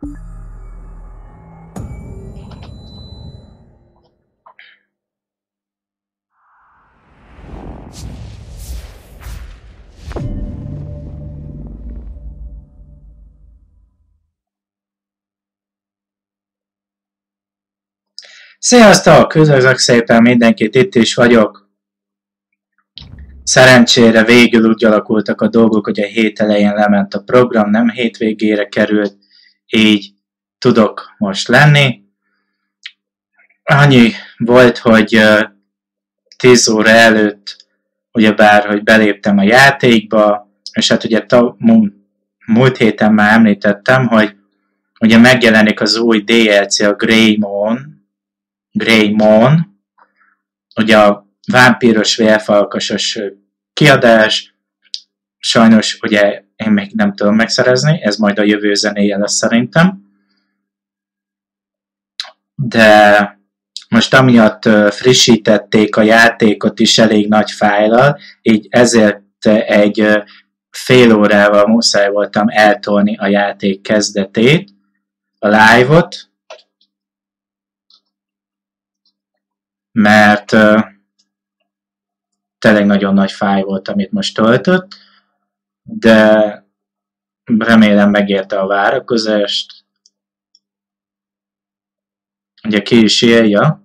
Sziasztok! Üdvözlök szépen mindenkit, itt is vagyok. Szerencsére végül úgy alakultak a dolgok, hogy a hét elején lement a program, nem hétvégére került, így tudok most lenni. Annyi volt, hogy 10 óra előtt, ugyebár, hogy beléptem a játékba, és hát ugye múlt héten már említettem, hogy ugye megjelenik az új DLC, a Greymon, ugye a vámpíros, vérfalkasos kiadás, sajnos ugye én még nem tudom megszerezni, ez majd a jövő zenéje lesz szerintem. De most amiatt frissítették a játékot is elég nagy fájllal, így ezért egy fél órával muszáj voltam eltolni a játék kezdetét, a live-ot, mert tényleg nagyon nagy fáj volt, amit most töltött, de remélem megérte a várakozást. Ugye ki is írja.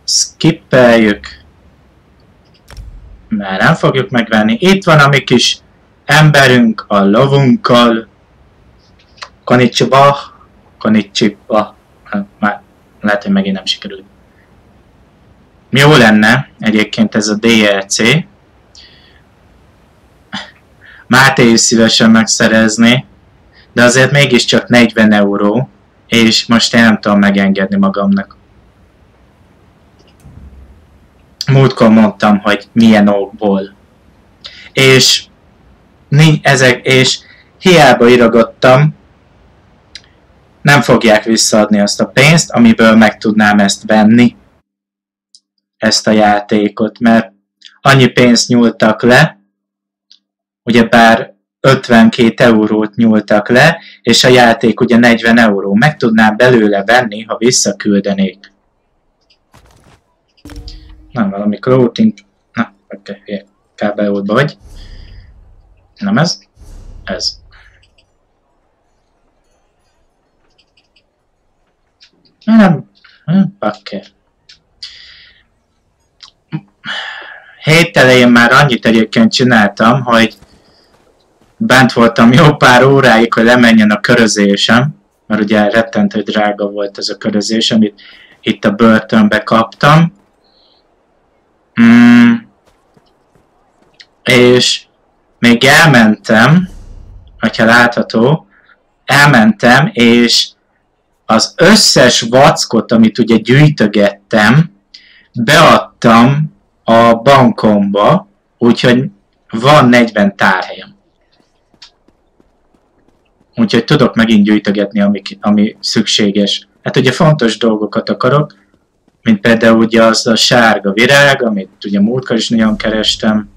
Skippeljük, mert nem fogjuk megvenni. Itt van a mi kis emberünk a lovunkkal. Konnichiwa. Konnichiwa. Már lehet, hogy megint nem sikerült. Jó lenne egyébként ez a DLC. Máté is szívesen megszerezni, de azért mégiscsak 40 euró, és most én nem tudom megengedni magamnak. Múltkor mondtam, hogy milyen okból. És hiába írogattam, nem fogják visszaadni azt a pénzt, amiből meg tudnám ezt venni, ezt a játékot, mert annyi pénzt nyúltak le, ugyebár 52 eurót nyúltak le, és a játék ugye 40 euró. Meg tudnám belőle venni, ha visszaküldenék. Nem, valami clothing. Na, oké, kábelódba vagy. Nem ez? Ez. Nem, bakker. Hét elején már annyit egyébként csináltam, hogy bent voltam jó pár óráig, hogy lemenjen a körözésem, mert ugye rettentő drága volt ez a körözés, amit itt a börtönbe kaptam. És még elmentem, hogyha látható, elmentem, és az összes vackot, amit ugye gyűjtögettem, beadtam a bankomba, úgyhogy van 40 tárhelyem. Úgyhogy tudok megint gyűjtögetni, ami szükséges. Hát ugye fontos dolgokat akarok, mint például ugye az a sárga virág, amit ugye múltkor is nagyon kerestem.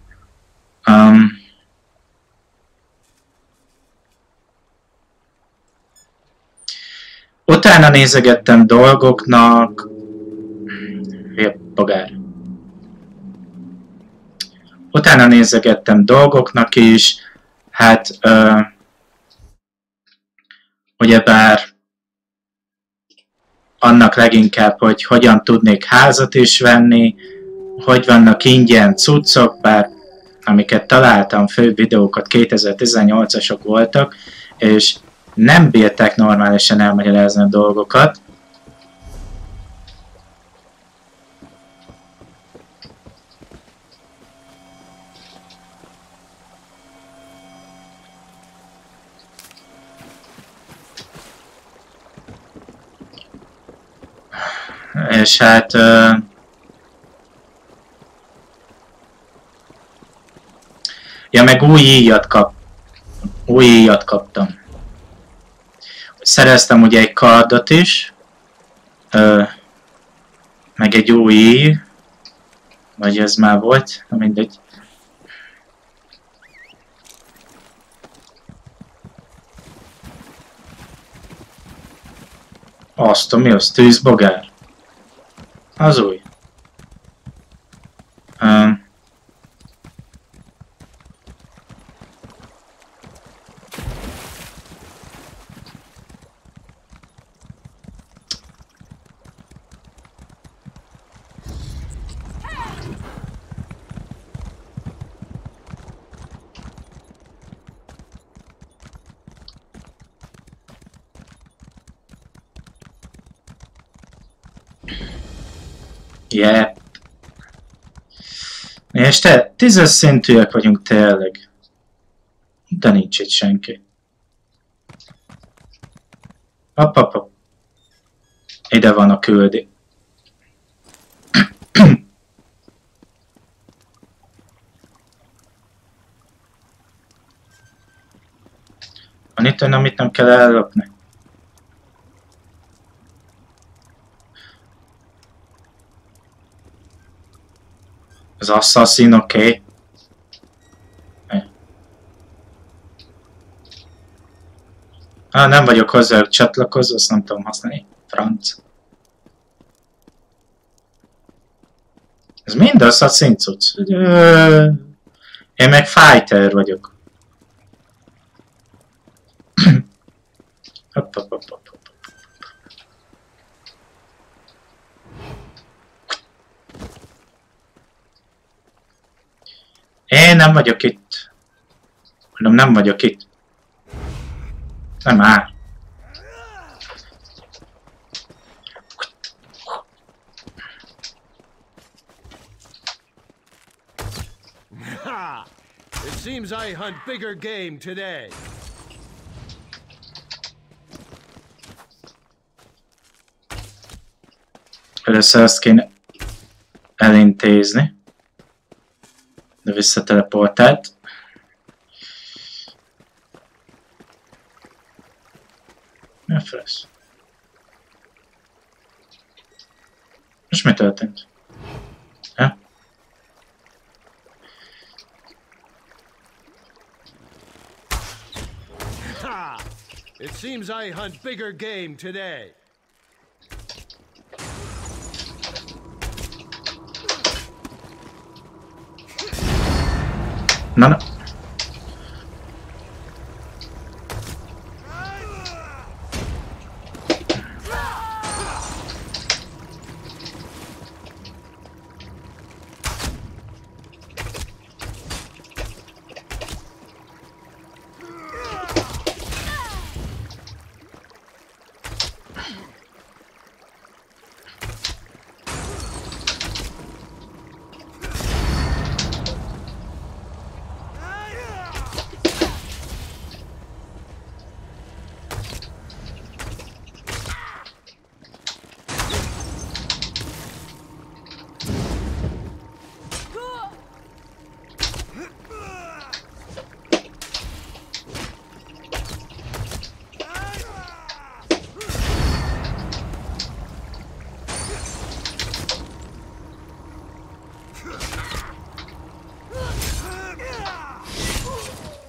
Utána nézegettem dolgoknak. Bagár. Utána nézegettem dolgoknak is. Hát, ugyebár annak leginkább, hogy hogyan tudnék házat is venni, hogy vannak ingyen cuccok, bár amiket találtam, fő videókat 2018-asok voltak, és nem bírták normálisan elmagyarázni a dolgokat. És hát ja, meg új íjat kaptam. Szereztem ugye egy kardot is, meg egy új íj, vagy ez már volt, mindegy. Azt, mi az? Tűzbogár? Az új. Yeah. És te, 10-es szintűek vagyunk tényleg. De nincs itt senki. Hopp. Ide van a küldi. Van itt olyan, amit nem kell ellopni? Az assassin, oké. Nem vagyok hozzájuk csatlakozva, azt nem tudom használni. Franc. Ez mind assassin cucc. Én meg fighter vagyok. Hopp. Én nem vagyok itt. Mondom, nem vagyok itt. Nem áll. It seems I hunt bigger game today. Először ezt kéne elintézni. De visszateleportált. Mi a frasz? Most mi történt? Ja? It seems I hunt bigger game today. Na.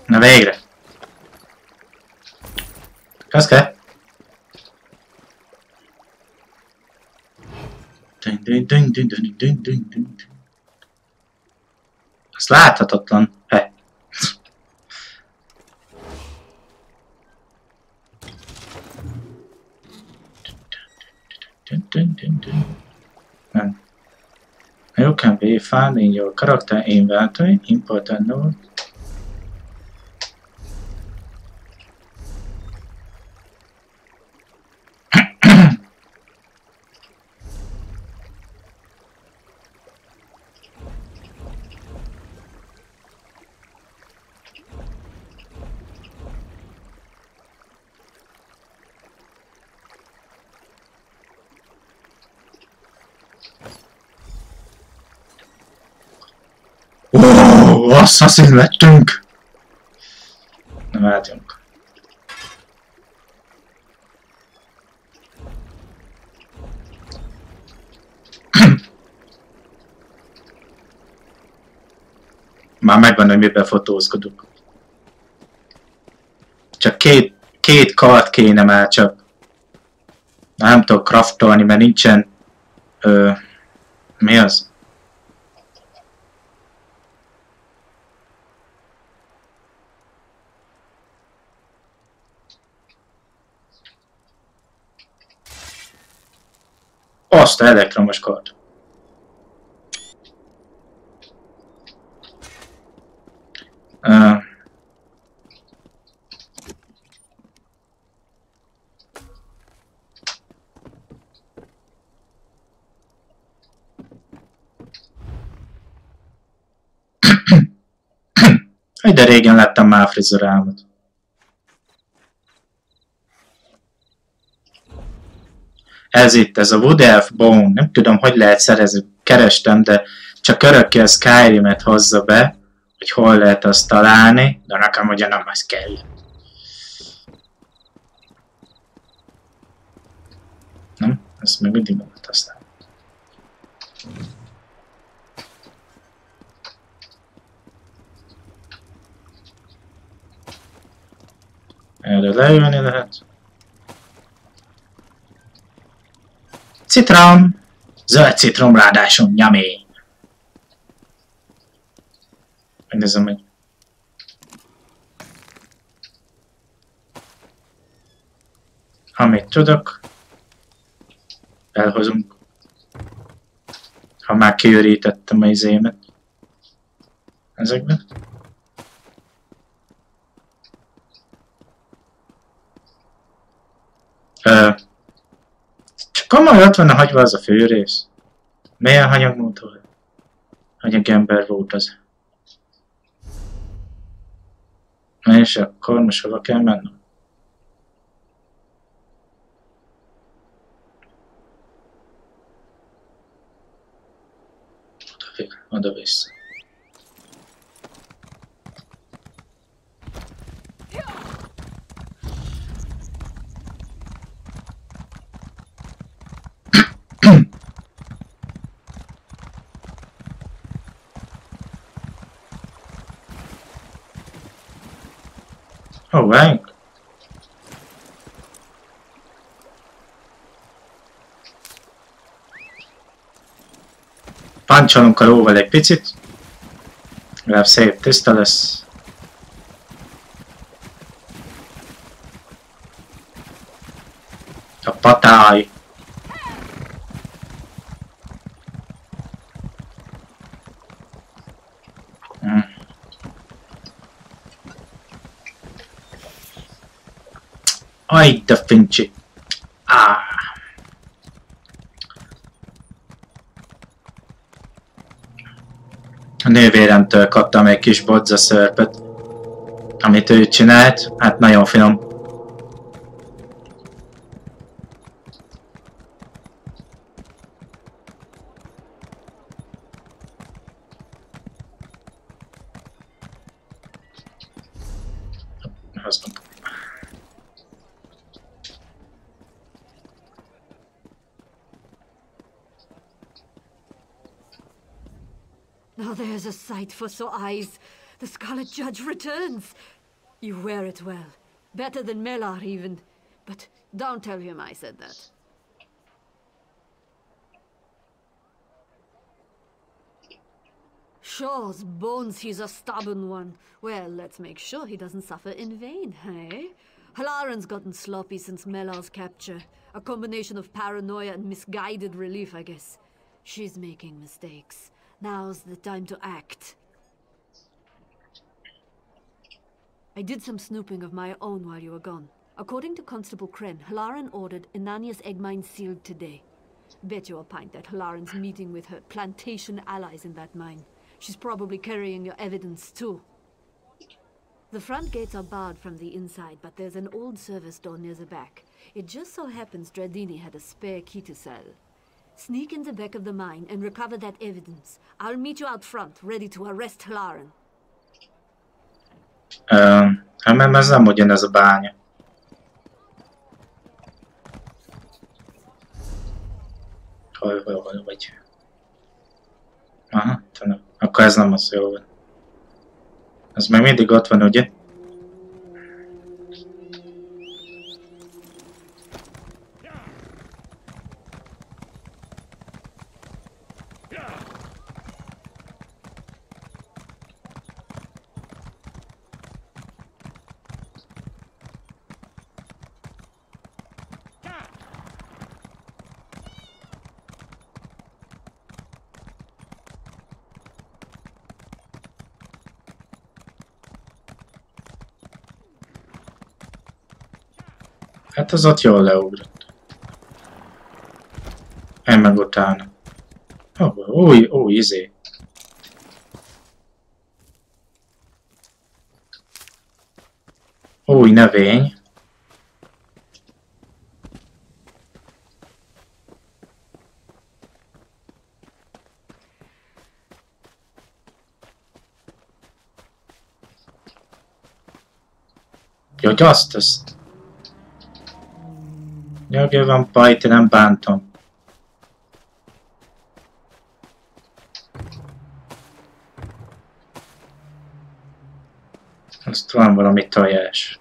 Na végre! Köszke! Ez láthatatlan. Nem. You can be found in your character inventory. Important note. Assassin lettünk! Nem álltunk. Már megvan, hogy miben fotózkodunk. Csak két kart kéne már csak. Nem tudok craftolni, mert nincsen... mi az? Azt elektromos kard. De régen lettem már frizurálmat. Ez itt, ez a Wood Elf Bone. Nem tudom, hogy lehet szerezni. Kerestem, de csak örökké a Skyrim-et hozza be, hogy hol lehet azt találni, de nekem ugye nem az kell. Nem? Ezt még mindig nem aztán. Erre leülni lehet. Citrom! Zöld citrom ráadásul, nyami! Megnézem meg. Amit tudok, elhozunk. Ha már kiürítettem az émet. Ezekben. Csak komoly ott van a hagyva az a főrész. Milyen hanyagmódol? Hanyagember volt az. És akkor most hova kell mennem? Oda vissza. Váljunk. Pancsolunk a lóval egy picit. Legalább szép tiszta lesz. A patály. Aj, de fincsi. A nővéremtől kaptam egy kis bodzaszörpöt, amit ő csinált. Hát nagyon finom. Now there's a sight for sore eyes. The Scarlet Judge returns. You wear it well. Better than Melar even. But don't tell him I said that. Shaw's bones, he's a stubborn one. Well, let's make sure he doesn't suffer in vain, hey? Halaran's gotten sloppy since Melar's capture. A combination of paranoia and misguided relief, I guess. She's making mistakes. Now's the time to act. I did some snooping of my own while you were gone. According to Constable Kren, Halaran ordered Inannia's egg mine sealed today. Bet you a pint that Halaran's meeting with her plantation allies in that mine. She's probably carrying your evidence too. The front gates are barred from the inside, but there's an old service door near the back. It just so happens Dradini had a spare key to sell. Sneak in the back of the mine and recover that evidence. I'll meet you out front, ready to arrest Halaran. Hát ez nem ugyanez a bánya. Hol vagy? Aha, tudom. Akkor ez nem az, jó van. Ez meg mindig ott van, ugye? Hát az ott jól leugrott. Én meg utána. Új, izé. Új növény. Jó, hogy azt. Nyugodj van, Pajti, nem bántom. Azt van valami tojás.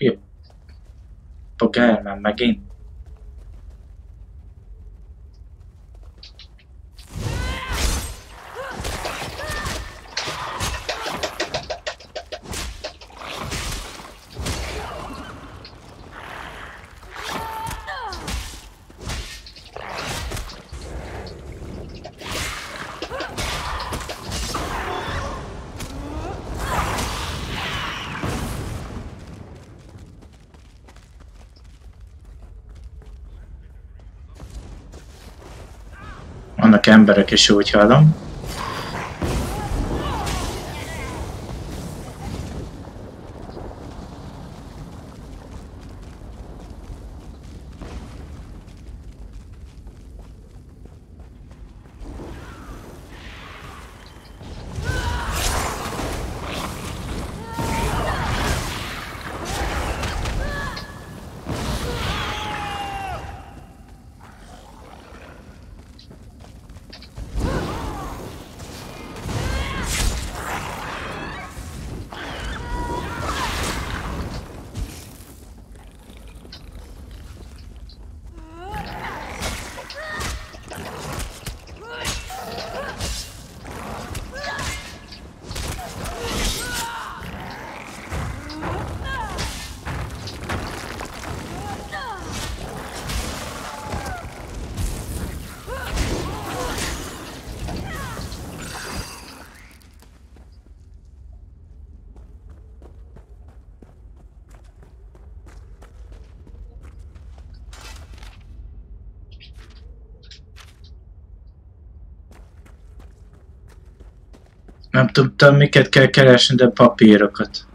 Jó. Pogármán megint. Vannak emberek is, úgy hallom. Nem tudtam, miket kell keresni, de papírokat.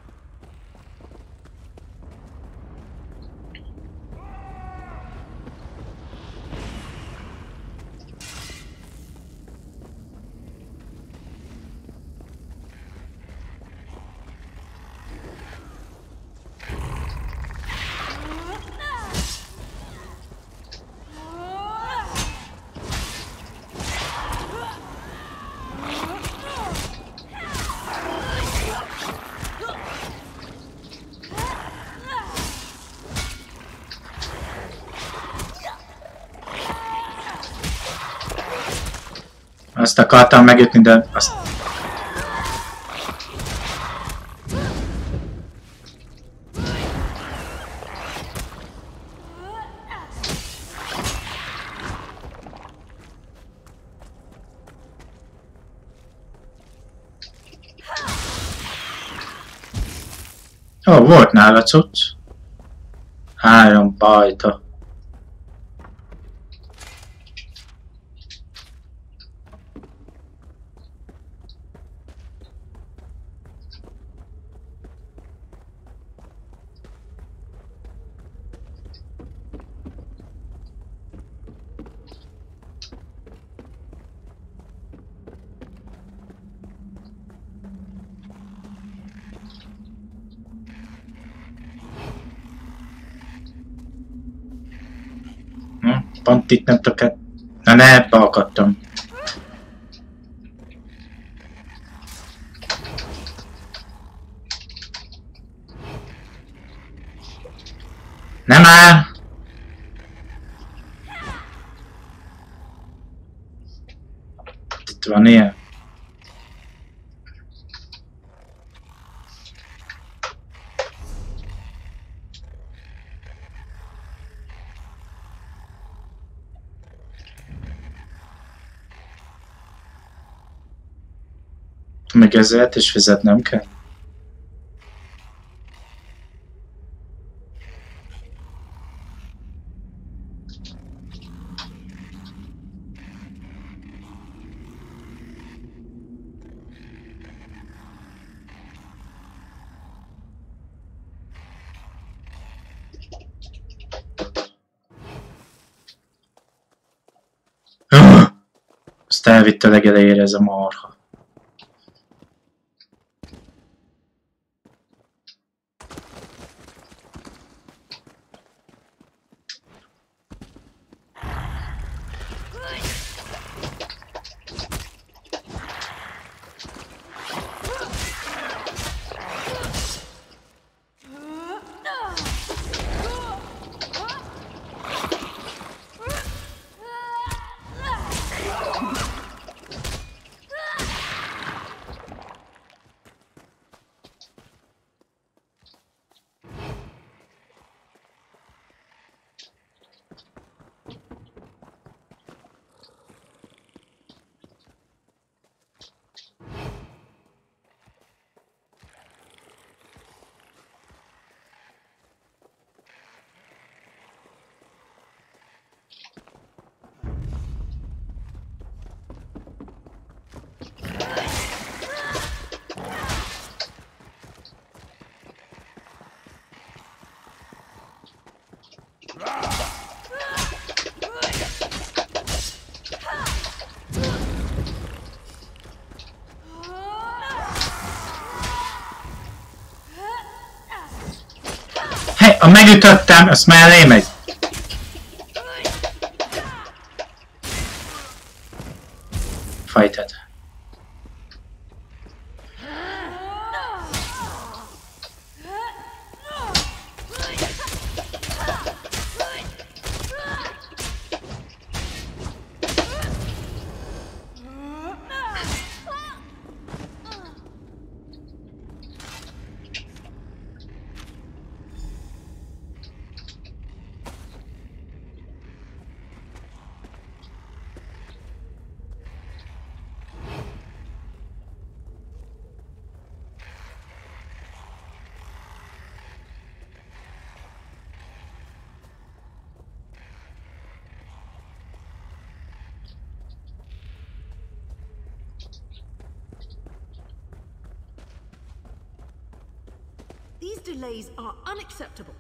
Azt akartam megütni, de azt... Ó, volt nála cucc. 3 bajta. Pont itt nem tudok... Na ne, ebbe akadtam. Nem áll! van ilyen? Meg ezért is fizetnem kell? Azt elvitte legelejére ez a marha. Ha megütöttem, azt mellé megy. Fajtad. These delays are unacceptable.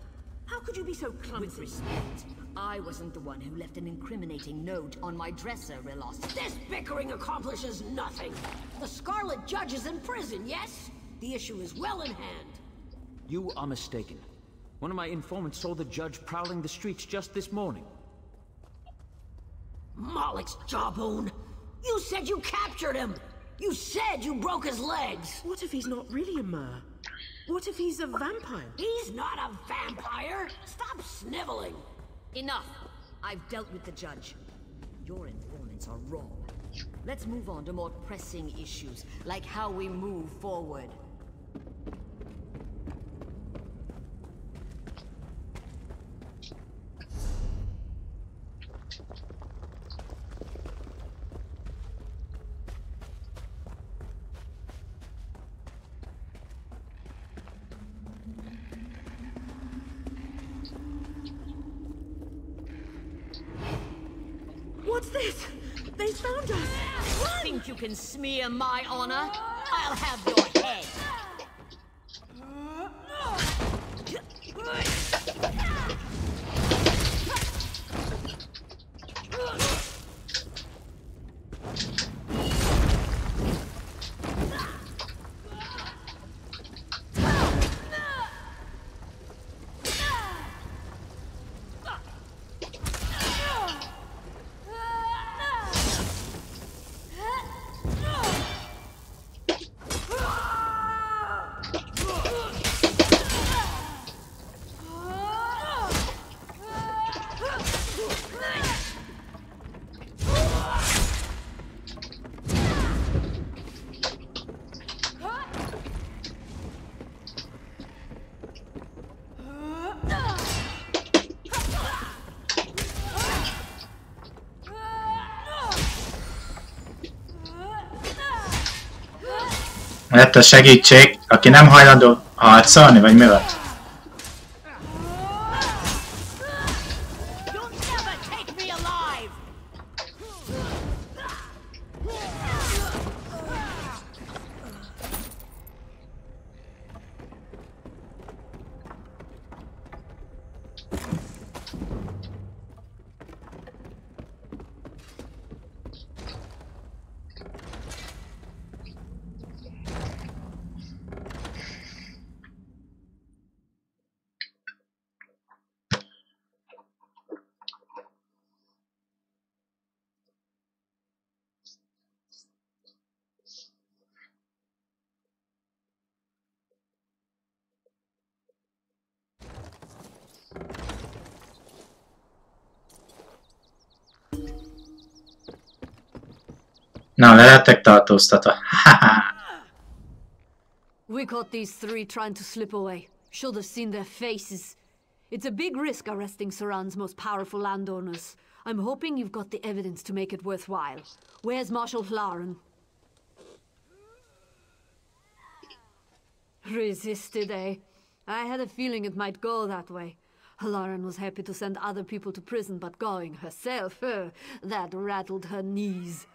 How could you be so clumsy? With respect, I wasn't the one who left an incriminating note on my dresser, Relos. This bickering accomplishes nothing. The Scarlet Judge is in prison, yes? The issue is well in hand. You are mistaken. One of my informants saw the judge prowling the streets just this morning. Moloch's jawbone! You said you captured him! You said you broke his legs! What if he's not really a Mer? What if he's a vampire? He's not a vampire! Stop sniveling! Enough! I've dealt with the judge. Your informants are wrong. Let's move on to more pressing issues, like how we move forward. What's this? They found us! Run! Think you can smear my honor? I'll have your head! Lett a segítség, aki nem hajlandó harcolni, vagy mi van? Na, le lettek tartóztatva. We caught these three trying to slip away. Should have seen their faces. It's a big risk arresting Saran's most powerful landowners. I'm hoping you've got the evidence to make it worthwhile. Where's Marshal Hlaren? Resisted, eh? I had a feeling it might go that way. Hlaren was happy to send other people to prison, but going herself, that rattled her knees.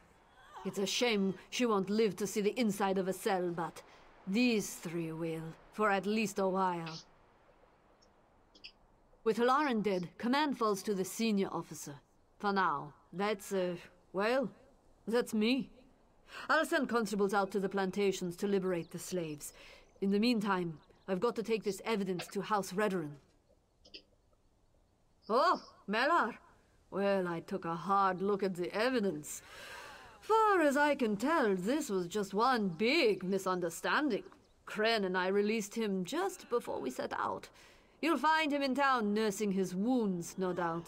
It's a shame she won't live to see the inside of a cell, but these three will, for at least a while. With Hlaren dead, command falls to the senior officer. For now, that's, well, that's me. I'll send constables out to the plantations to liberate the slaves. In the meantime, I've got to take this evidence to House Redoran. Oh, Melar! Well, I took a hard look at the evidence. Far as I can tell, this was just one big misunderstanding. Kren and I released him just before we set out. You'll find him in town nursing his wounds, no doubt.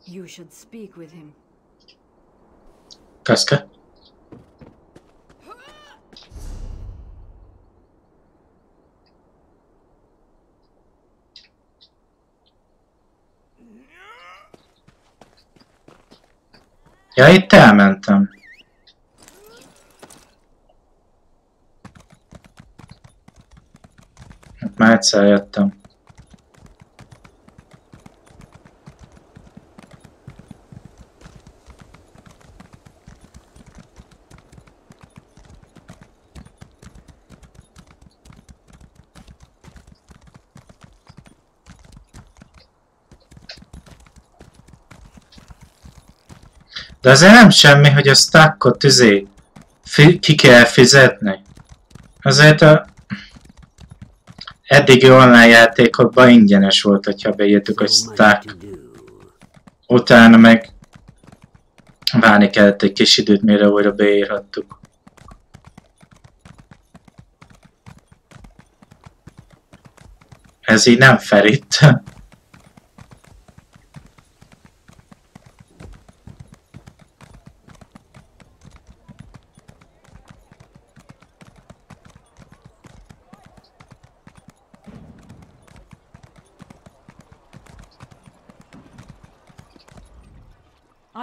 You should speak with him. Kaska? Ja, itt elmentem. Már egyszer jöttem. De azért nem semmi, hogy a stackot ki kell fizetni. Azért a eddigi online játékokban ingyenes volt, hogyha beírtuk a stack. Utána meg várni kellett egy kis időt, mire újra beírhattuk. Ez így nem fair itt.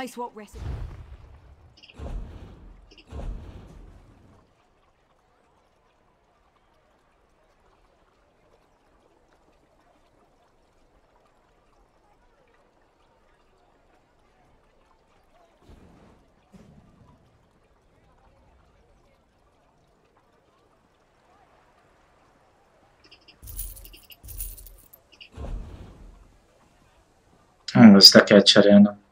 Ice what recipe? Ezt le kell cserélnem.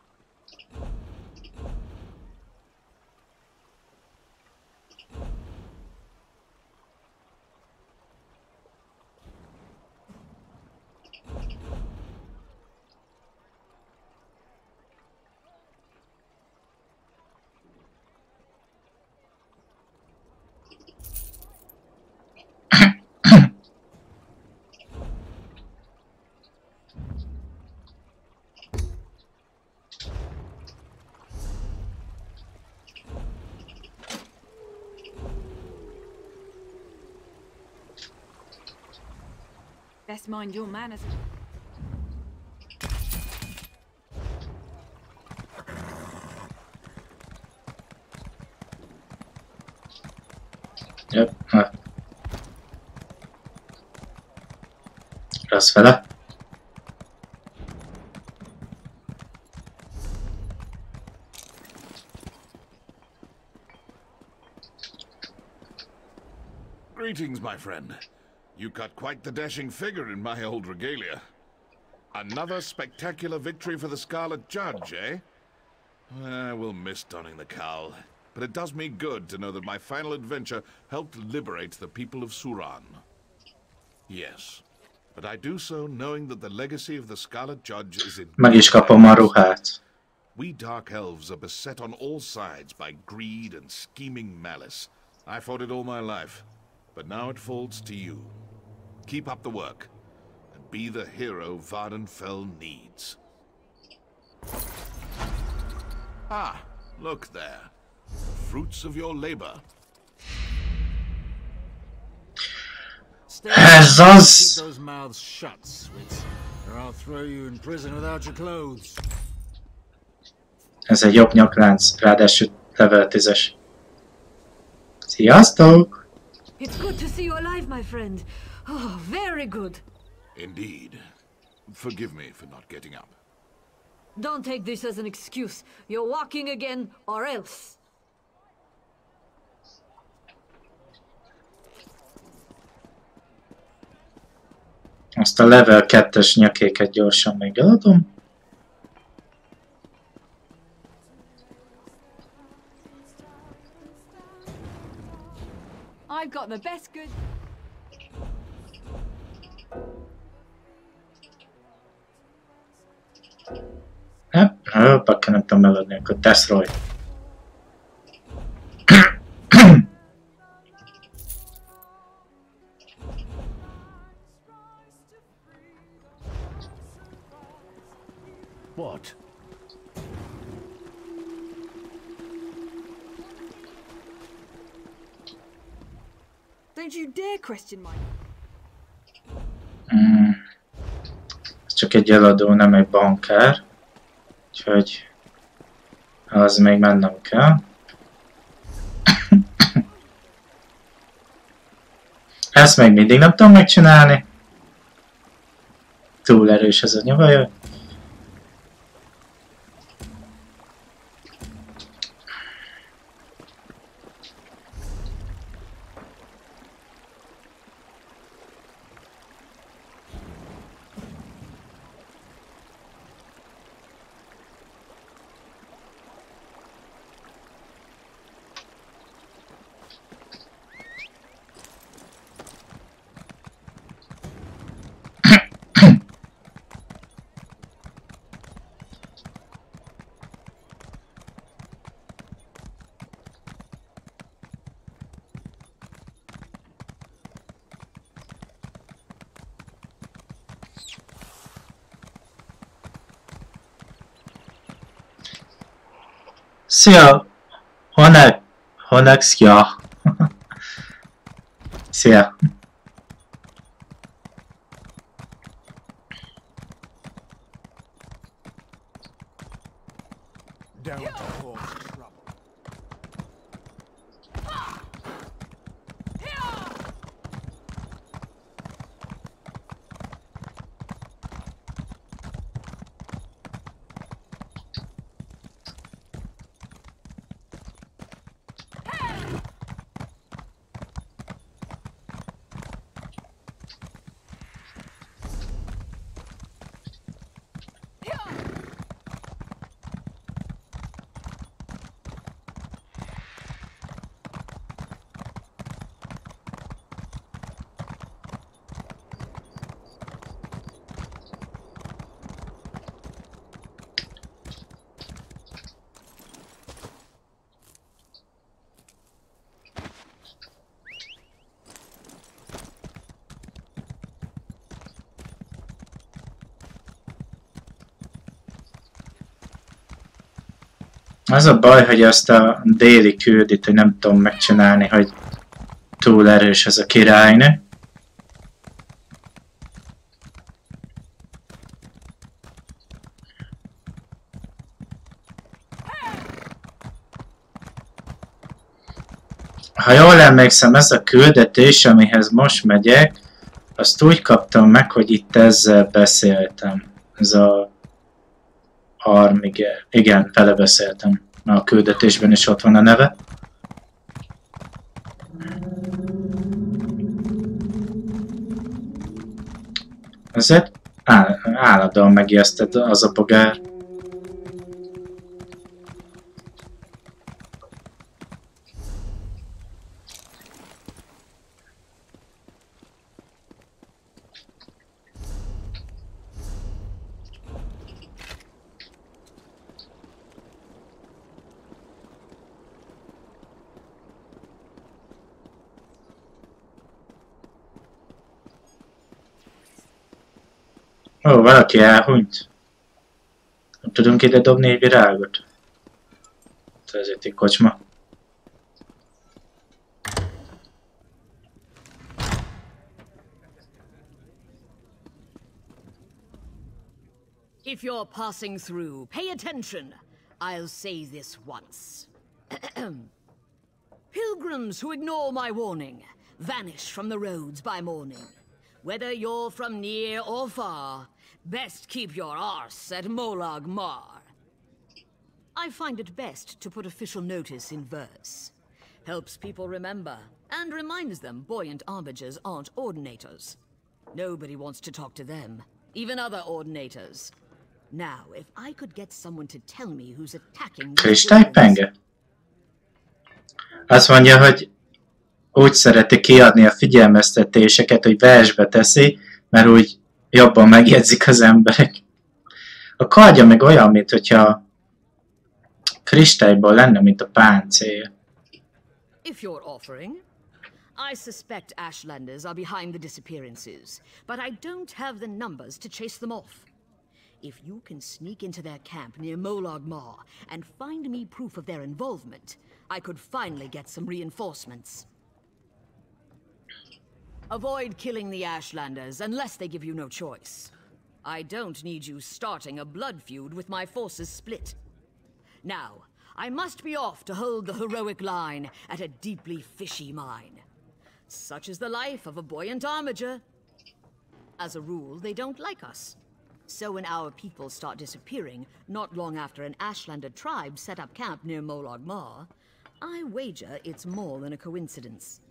Best mind your manners. Yep. Rossz fele. Greetings, my friend. You cut quite the dashing figure in my old regalia. Another spectacular victory for the Scarlet Judge, eh? I will miss donning the cowl, but it does me good to know that my final adventure helped liberate the people of Suran. Yes, but I do so knowing that the legacy of the Scarlet Judge is in... Meg is kapom a ruhát. We Dark Elves are beset on all sides by greed and scheming malice. I fought it all my life, but now it falls to you. Keep up the work, and be the hero Vardenfell needs. Ah, look there. Fruits of your labor. Ez az! Keep those mouths shut, Switz, or I'll throw you in prison without your clothes. Ez egy jobb nyaklánc, ráadásul level 10-es. Sziasztok! It's good to see you alive, my friend. Oh, very good. Indeed. Forgive me for not getting up. Don't take this as an excuse. You're walking again, or else. Azt a level 2-es nyakéket gyorsan még eladom. I've got the best good. Bakka nem tudom eladni, akkor destroy. What? Don't you dare question my... Ez csak egy eladó, nem egy bankár. Úgyhogy az még mennem kell. Ezt még mindig nem tudom megcsinálni. Túl erős ez a nyavaja. Szia! Honexja! Szia! Az a baj, hogy ezt a déli küldit, hogy nem tudom megcsinálni, hogy túl erős ez a királynő. Ha jól emlékszem, ez a küldetés, amihez most megyek, azt úgy kaptam meg, hogy itt ezzel beszéltem. Ez a Armige. Igen, vele beszéltem. A küldetésben is ott van a neve. Ezért állandóan megijesztett az a bogár. Ó, valaki elhunyt. Nem tudunk ide dobni egy virágot. Ez itt egy kocsma. If you're passing through, pay attention. I'll say this once. Pilgrims who ignore my warning vanish from the roads by morning. Whether you're from near or far, best keep your arse at Molag Mar. I find it best to put official notice in verse. Helps people remember, and reminds them buoyant armigers aren't ordinators. Nobody wants to talk to them, even other ordinators. Now, if I could get someone to tell me who's attacking... Kristálypenge? Azt mondja, hogy úgy szereti kiadni a figyelmeztetéseket, hogy versbe teszi, mert úgy jobban megjegyzik az emberek. A kardja meg olyan, mint hogyha kristályból lenne, mint a páncél. If you're offering, I suspect Ashlanders are behind the disappearances, but I don't have the numbers to chase them off. If you can sneak into their camp near Molag Mar and find me proof of their involvement, I could finally get some reinforcements. Avoid killing the Ashlanders unless they give you no choice. I don't need you starting a blood feud with my forces split. Now, I must be off to hold the heroic line at a deeply fishy mine. Such is the life of a buoyant armiger. As a rule, they don't like us. So when our people start disappearing, not long after an Ashlander tribe set up camp near Molag Mar, I wager it's more than a coincidence.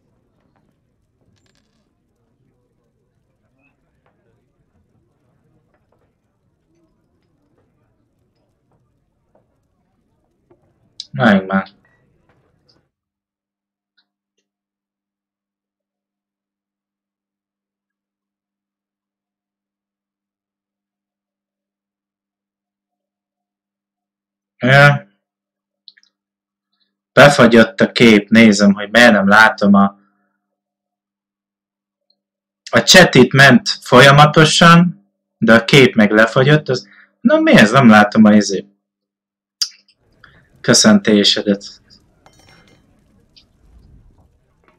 Álljunk már. Ja. Befagyott a kép, nézem, hogy miért nem látom a chat itt ment folyamatosan, de a kép meg lefagyott, az... Na mi ez? Nem látom a köszöntésedet.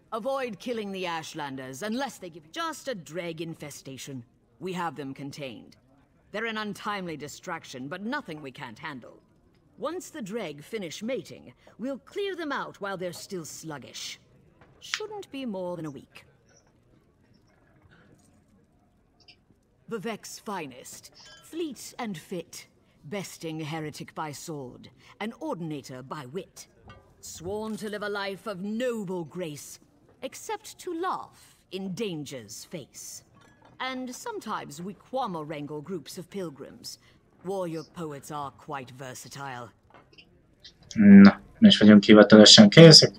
Avoid killing the Ashlanders unless they give just a dreg infestation. We have them contained. They're an untimely distraction, but nothing we can't handle. Once the dreg finish mating, we'll clear them out while they're still sluggish. Shouldn't be more than a week. Vivek's finest, fleet and fit, besting heretic by sword, an ordinator by wit, sworn to live a life of noble grace, except to laugh in danger's face. And sometimes we quammer wrangle groups of pilgrims. Warrior poets are quite versatile. Na, mi is vagyunk hivatalosan készek.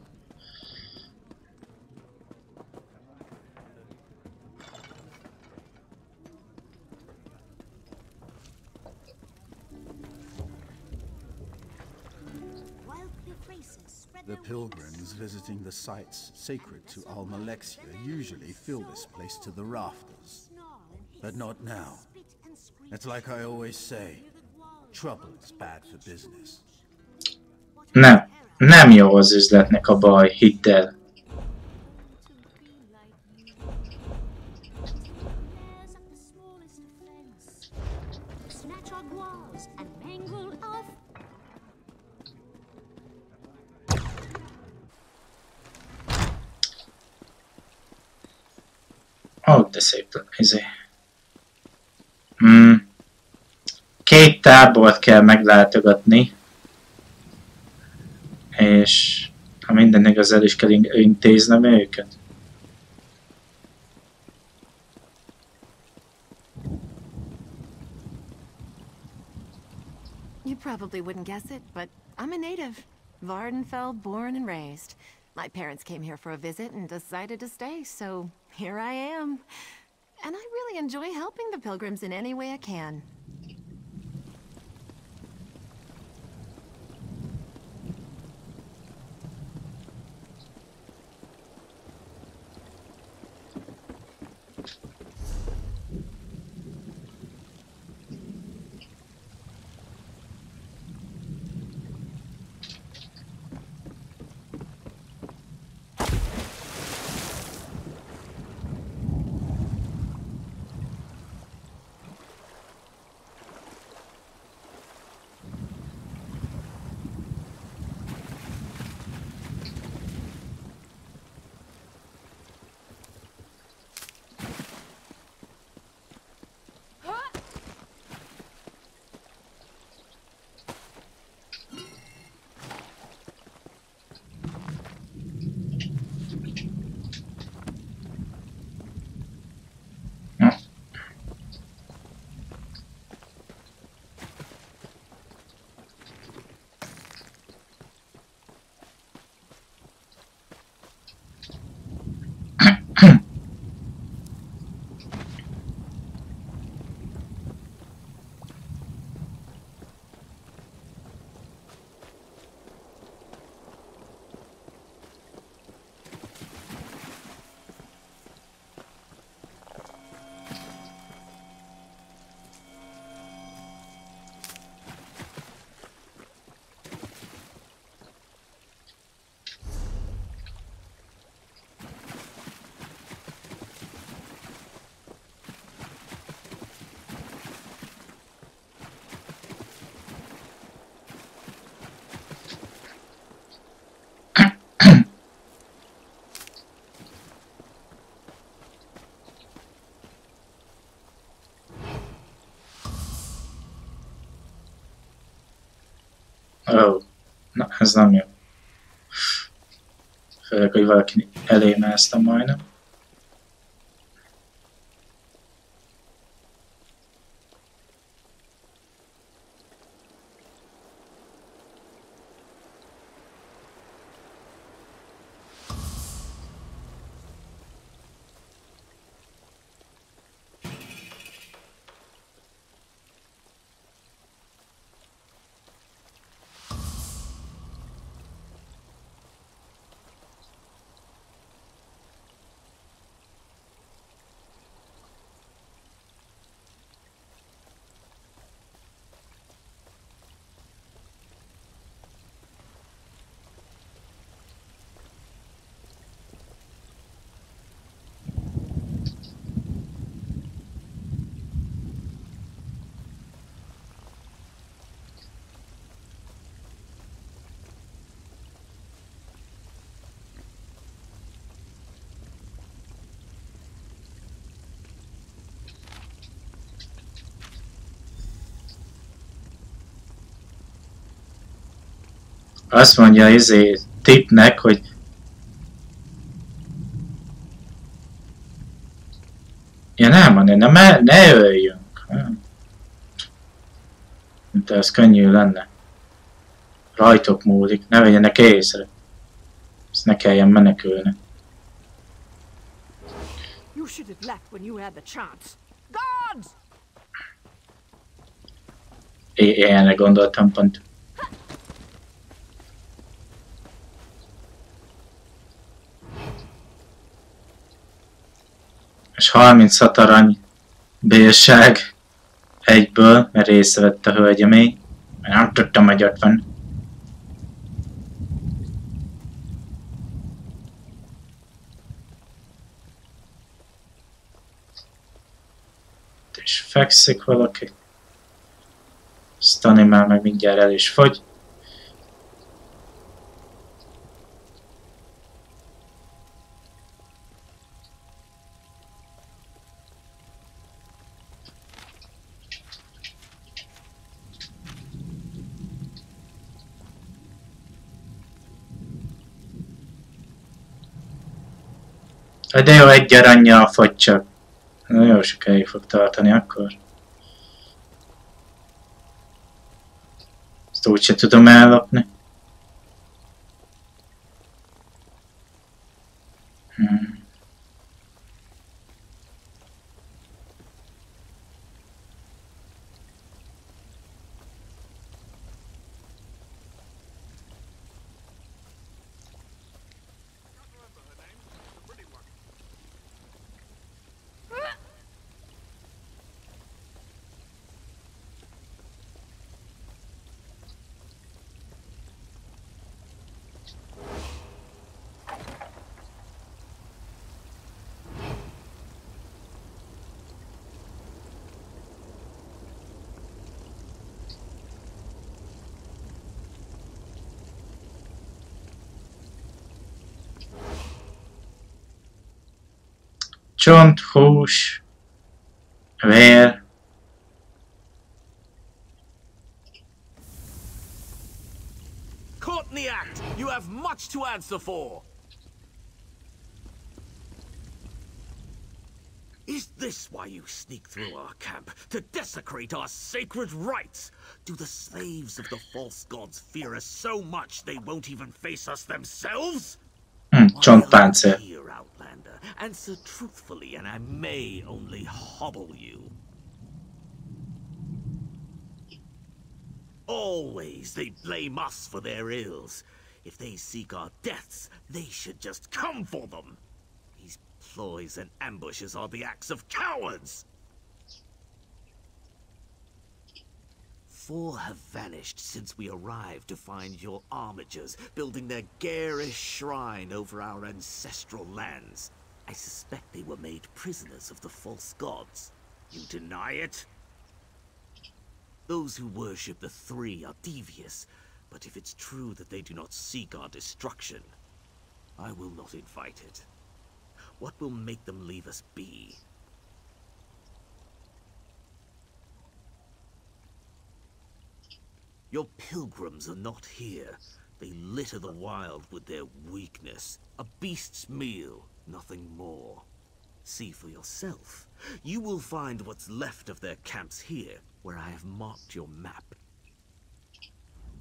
The pilgrims visiting the sites sacred to Almalexia usually fill this place to the rafters. But not now. It's like I always say, trouble's bad for business. Nem jó az üzletnek a baj, hidd el. Ó, de szép, izé. Két tábort kell meglátogatni, és ha minden igaz, el is kell intéznem őket. You probably wouldn't guess it, but I'm a native. Vardenfell, born and raised. My parents came here for a visit and decided to stay, so here I am. And I really enjoy helping the pilgrims in any way I can. Ó, na ez nem jó. Főleg, hogy valaki elé másztam majdnem. Azt mondja izé tipnek, hogy ja nem, ne öljünk. Mint ez könnyű lenne. Rajtok múlik, ne vegyenek észre. Ezt ne kelljen menekülni. You should have left when you had the chance. Guards! Ilyenre gondoltam pont. És 36 arany bírság egyből, mert észrevett a hölgyemény. Mert nem tudtam, hogy ott van. És fekszik valaki. Stani már meg mindjárt el is fogy. De jó, egy arannyal fogy csak. Nagyon sokáig fog tartani akkor. Ezt úgyse tudom ellopni. Csont, hús, vér. Caught in the act! You have much to answer for! Is this why you sneak through our camp? To desecrate our sacred rites? Do the slaves of the false gods fear us so much they won't even face us themselves? Csontpáncél. Here, Outlander. Answer truthfully and I may only hobble you. Always they blame us for their ills. If they seek our deaths, they should just come for them. These ploys and ambushes are the acts of cowards. 4 have vanished since we arrived to find your armigers building their garish shrine over our ancestral lands. I suspect they were made prisoners of the false gods. You deny it? Those who worship the 3 are devious, but if it's true that they do not seek our destruction, I will not invite it. What will make them leave us be? Your pilgrims are not here. They litter the wild with their weakness. A beast's meal, nothing more. See for yourself. You will find what's left of their camps here, where I have marked your map.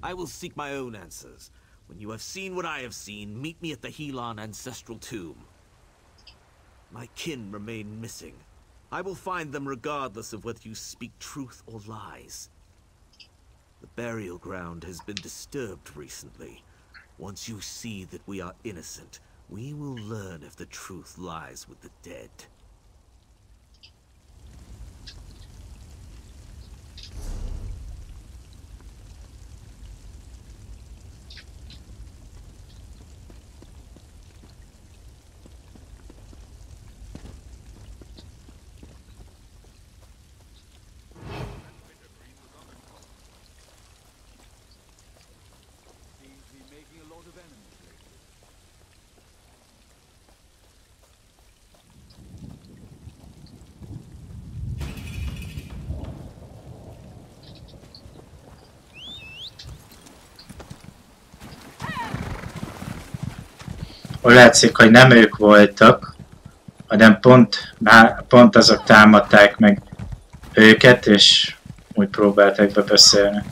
I will seek my own answers. When you have seen what I have seen, meet me at the Helan ancestral tomb. My kin remain missing. I will find them regardless of whether you speak truth or lies. The burial ground has been disturbed recently. Once you see that we are innocent, we will learn if the truth lies with the dead. Úgy látszik, hogy nem ők voltak, hanem pont azok támadták meg őket, és úgy próbálták bebeszélni.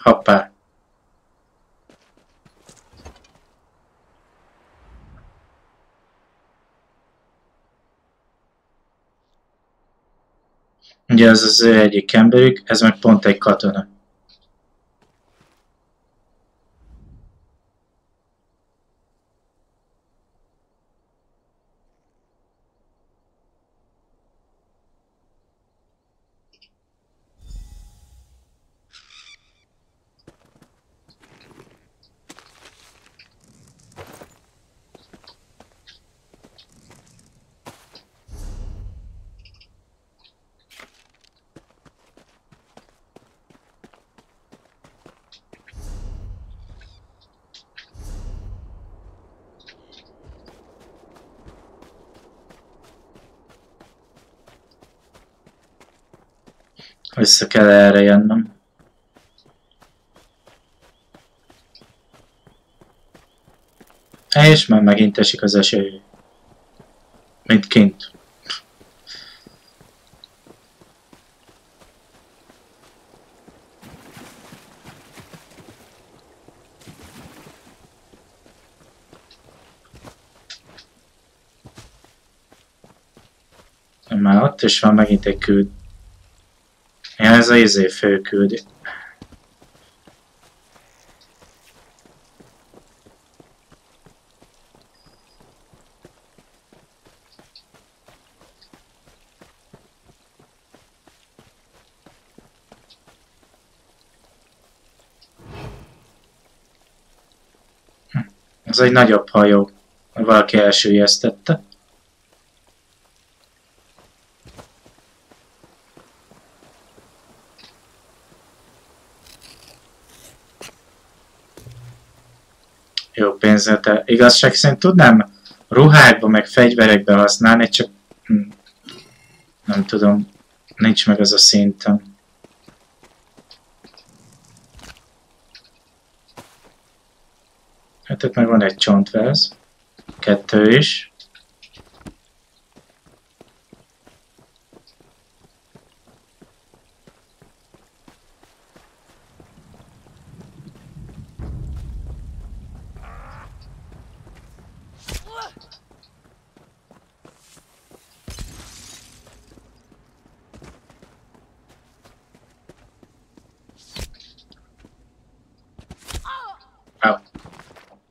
Hoppá. Ugye ez az ő egyik emberük, ez meg pont egy katona. Vissza kell erre jönnöm. És már megint esik az eső. Mint kint. Már ott is van megint egy küld. Ja, ez a főküldi. Ez egy nagyobb hajó. Valaki elsüllyesztette. Jó pénzete. Igazság szerint tudnám ruhákba meg fegyverekbe használni, csak nem tudom, nincs meg az a szinten. Hát itt meg van egy csontváz. 2 is.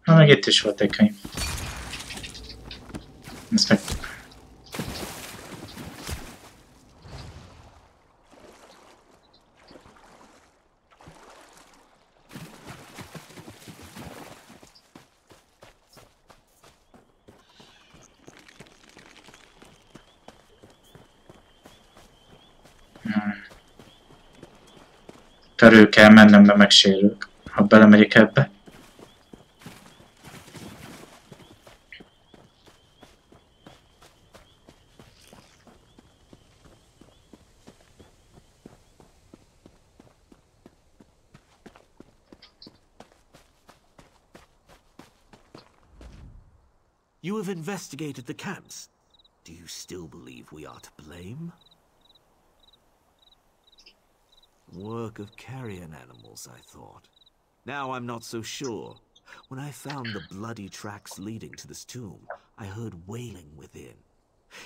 Na, meg itt is volt egy könyv. Ezt meg... Körül kell mennem, mert megsérülök, ha belemegyek ebbe. You have investigated the camps. Do you still believe we are to blame? Work of carrion animals, I thought. Now I'm not so sure. When I found the bloody tracks leading to this tomb, I heard wailing within.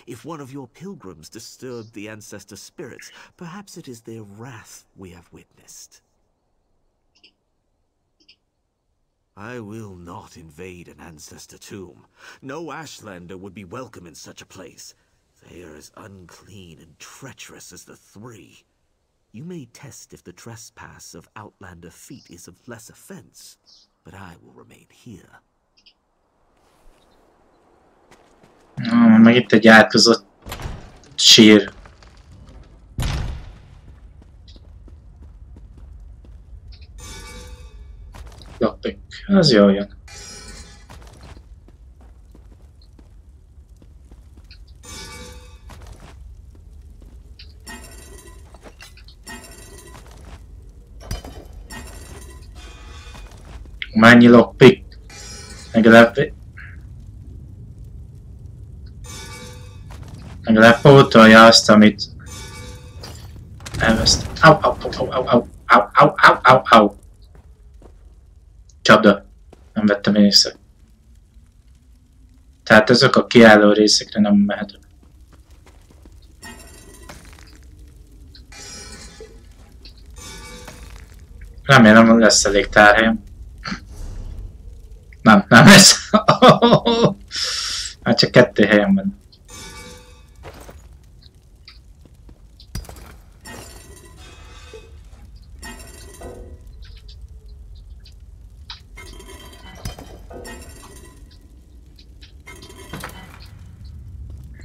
If one of your pilgrims disturbed the ancestor spirits, perhaps it is their wrath we have witnessed. I will not invade an ancestor tomb. No Ashlander would be welcome in such a place. They are as unclean and treacherous as the three. You may test if the trespass of Outlander feet is of less offense, but I will remain here. Meg itt egy átkozott sír. Lockpick, az jól jön. Mennyi lockpick? Legalább pótolja azt, amit elveszt. Au, au, au, au, au, au, au, au, au, au. Csapda. Nem vettem észre. Tehát ezek a kiálló részekre nem mehetünk. Remélem, lesz elég tárhelyem. Nem lesz. Hát csak 2 helyem van.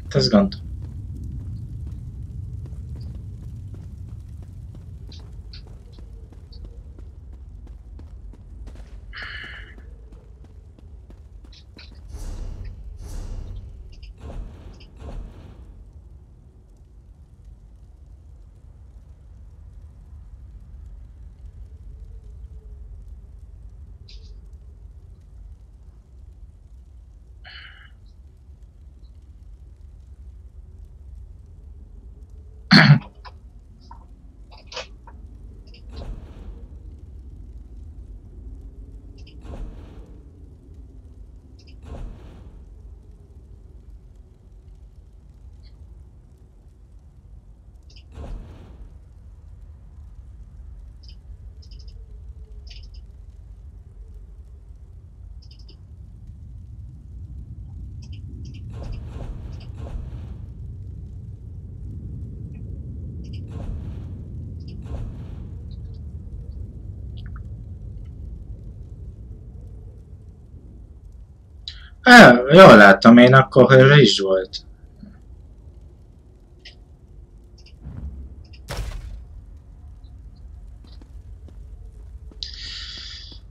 Ez gond. Jól láttam én akkor, hogy rizs volt.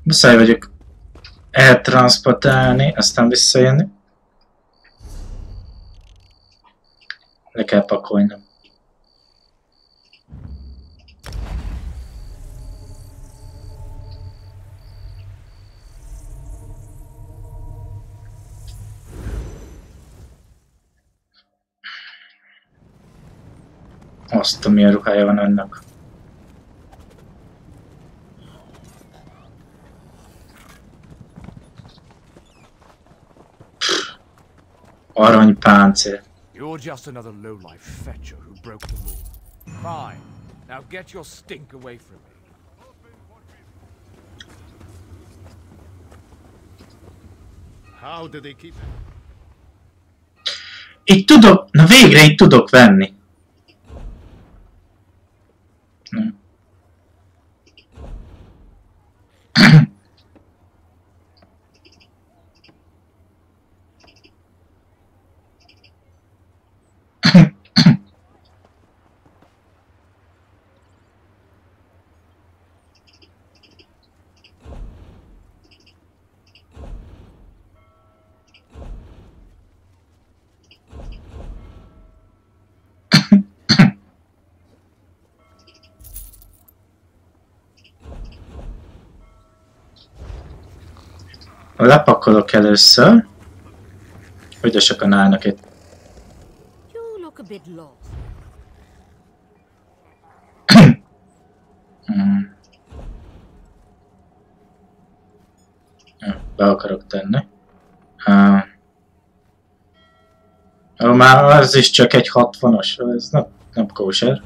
Muszáj vagyok eltranszportálni, aztán visszajönni. Le kell pakolnom. Azt, milyen ruhája van annak. Aranypáncél. You're just another lowlife fetcher who broke the law. Fine. Now get your stink away from me. How did they keep? Így tudok, na végre így tudok venni. Lepakolok először, hogy sokan állnak itt. You look a bit lost. Be akarok tenni. Már az is csak egy 60-os, ez nem kóser.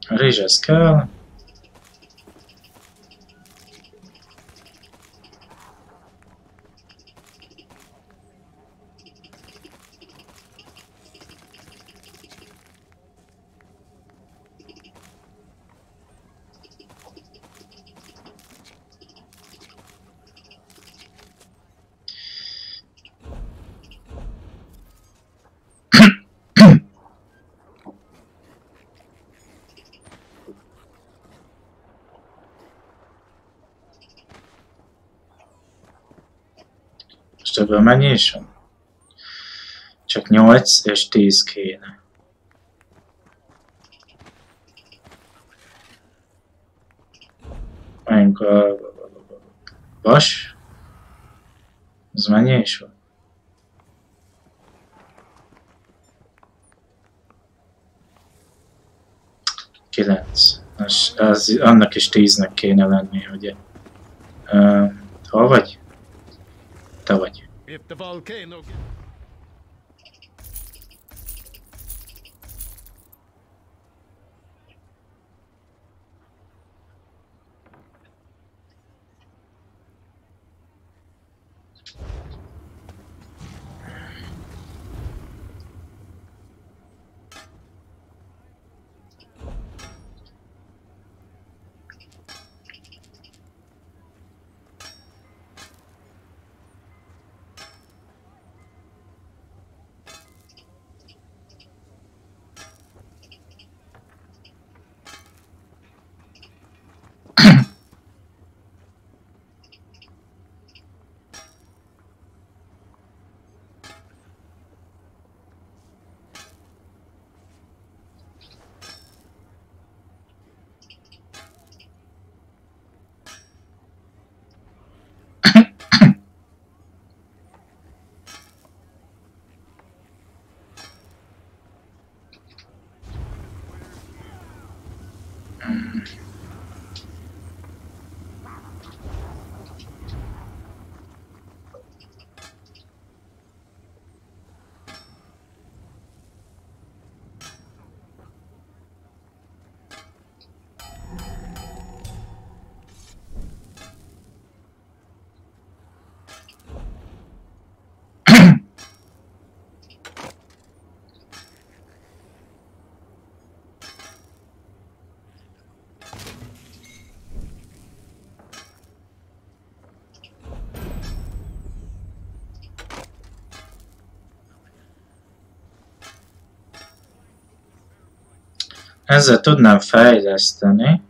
A rizs ez kell. Most ebből mennyi is van? Csak 8 és 10 kéne. Menjünk a vas. Az mennyi is van? 9. Az annak is 10-nek kéne lenni, ugye? Hol vagy? Te vagy. Ezzel tudnám fejleszteni.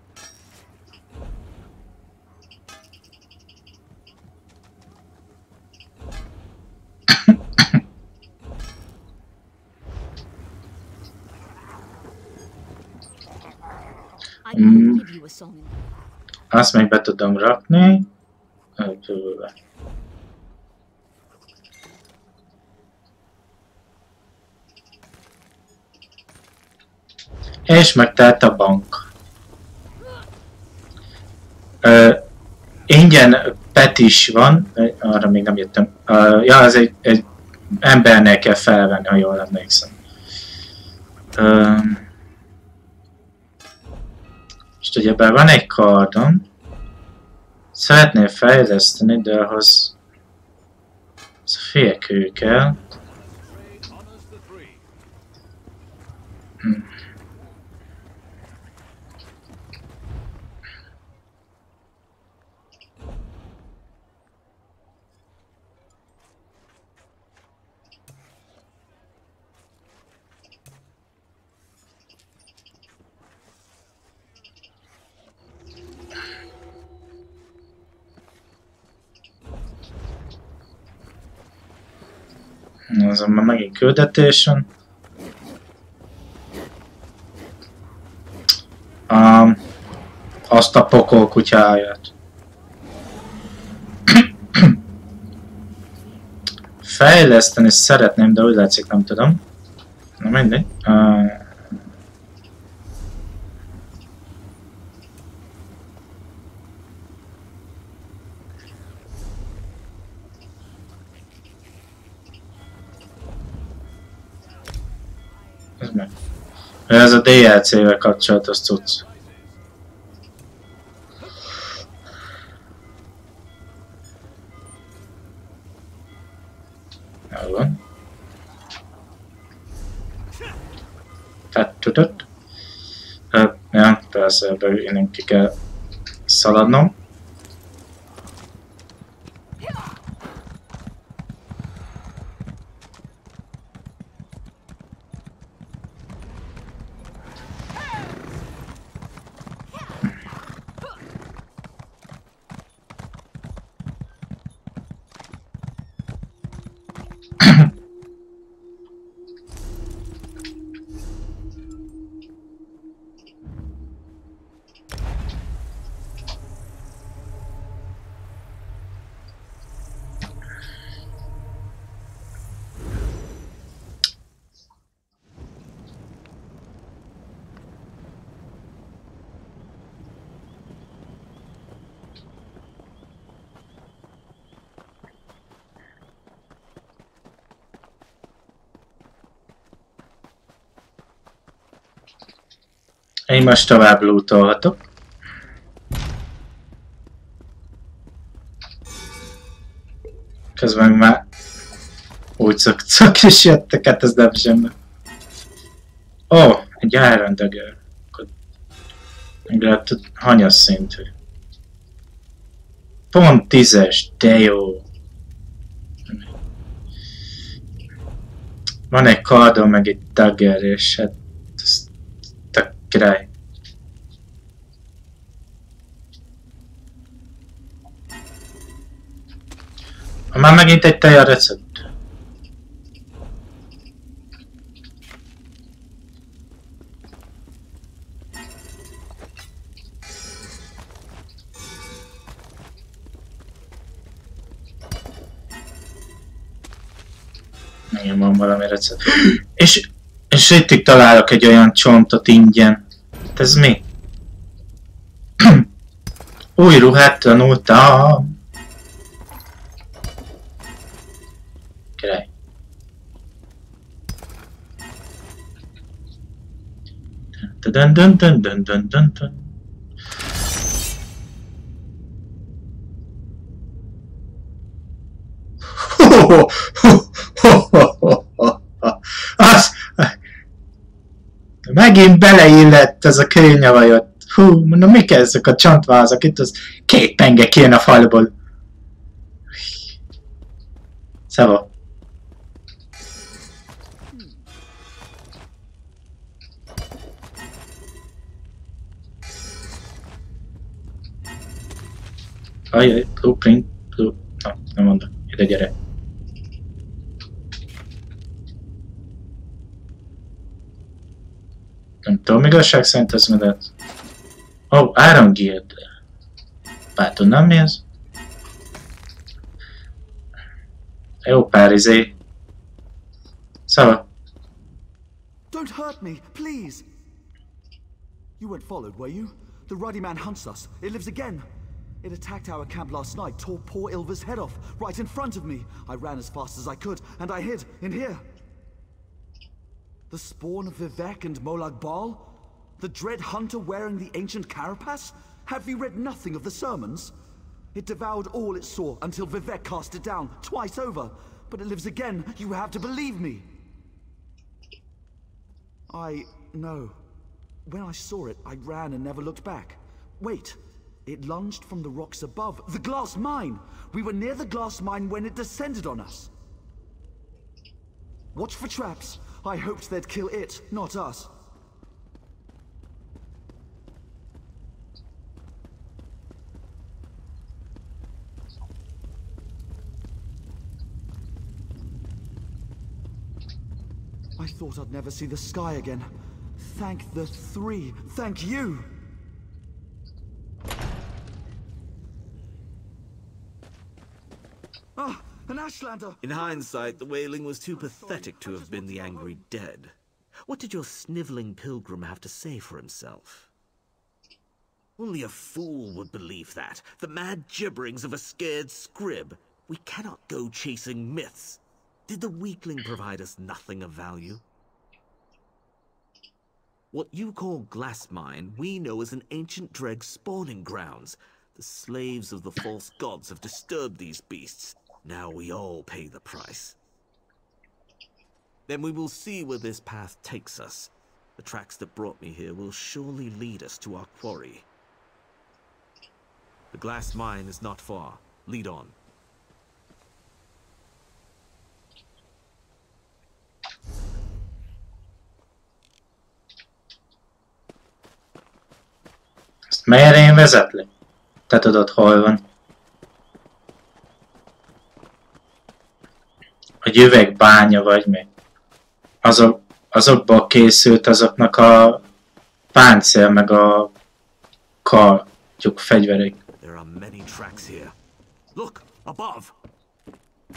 Azt még be tudom rakni. És megtelt a bank. Ingyen pet is van, arra még nem jöttem. Ja, az egy embernél kell felvenni, ha jól emlékszem. És ugye ebben van egy kardom. Szeretném fejleszteni, de ahhoz félkő kell. Azon már megint küldetésen. Azt a pokol kutyáját. Fejleszteni szeretném, de úgy látszik nem tudom. Na mindegy. Ez a DLC-vel kapcsolatos cucc. Jól van. Tudod? Ja, persze, ebből innen ki kell szaladnom. Én most tovább lootolhatok. Közben már úgy szoktak is jöttek, hát ez nem semmi. Ó, egy Iron Dagger. Legalább tud, hanyas szintű. Pont 10-es, de jó. Van egy kardom, meg egy Dagger, és hát ez tök király. Már megint egy teja recept. Igen, van valami recept. És itt találok egy olyan csontot ingyen. Ez mi? Új ruhát tanultam! Király. Dun dun dun dun dun dun dun. Az... Megint beleillett ez a kőnyavajot. Hú, mondom, mik ezek a csontvázak? Itt az 2 penge kijön a falból. Szava. Ajaj, blueprint, na, nem mondom, ide gyere. Nem tudom, igazság szerint ez medet. Ó, áramgírd. Bár tudnám mi ez? Jó pár izé. Szava. Don't hurt me, please! You weren't followed, were you? The ruddy man hunts us. It lives again. It attacked our camp last night, tore poor Ilva's head off, right in front of me. I ran as fast as I could, and I hid in here. The spawn of Vivek and Molag Bal? The dread hunter wearing the ancient carapace? Have you read nothing of the sermons? It devoured all it saw until Vivek cast it down, twice over. But it lives again, you have to believe me. I know. When I saw it, I ran and never looked back. Wait. It lunged from the rocks above. The glass mine! We were near the glass mine when it descended on us. Watch for traps. I hoped they'd kill it, not us. I thought I'd never see the sky again. Thank the three. Thank you! Ah, an Ashlander! In hindsight, the wailing was too pathetic to have been the angry dead. What did your snivelling pilgrim have to say for himself? Only a fool would believe that. The mad gibberings of a scared scrib. We cannot go chasing myths. Did the weakling provide us nothing of value? What you call glass mine, we know as an ancient dreg spawning grounds. The slaves of the false gods have disturbed these beasts. Now we all pay the price. Then we will see where this path takes us. The tracks that brought me here will surely lead us to our quarry. The glass mine is not far. Lead on. Ezt merre én vezetlek? Te tudod, hol van. Egy üvegbánya vagy mi? Azokból készült azoknak a páncél meg a karjuk, fegyverek. There are many tracks here. Look, above.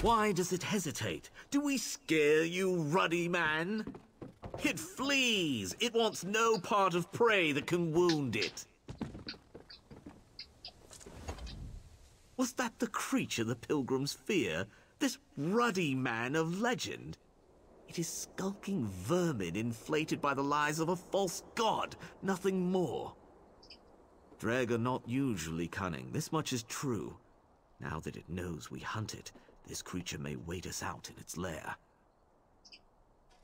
Why does it hesitate? Do we scare you, ruddy man? It flees. It wants no part of prey that can wound it. Was that the creature the pilgrims fear? This ruddy man of legend? It is skulking vermin inflated by the lies of a false god, nothing more. Dreg are not usually cunning, this much is true. Now that it knows we hunt it, this creature may wait us out in its lair.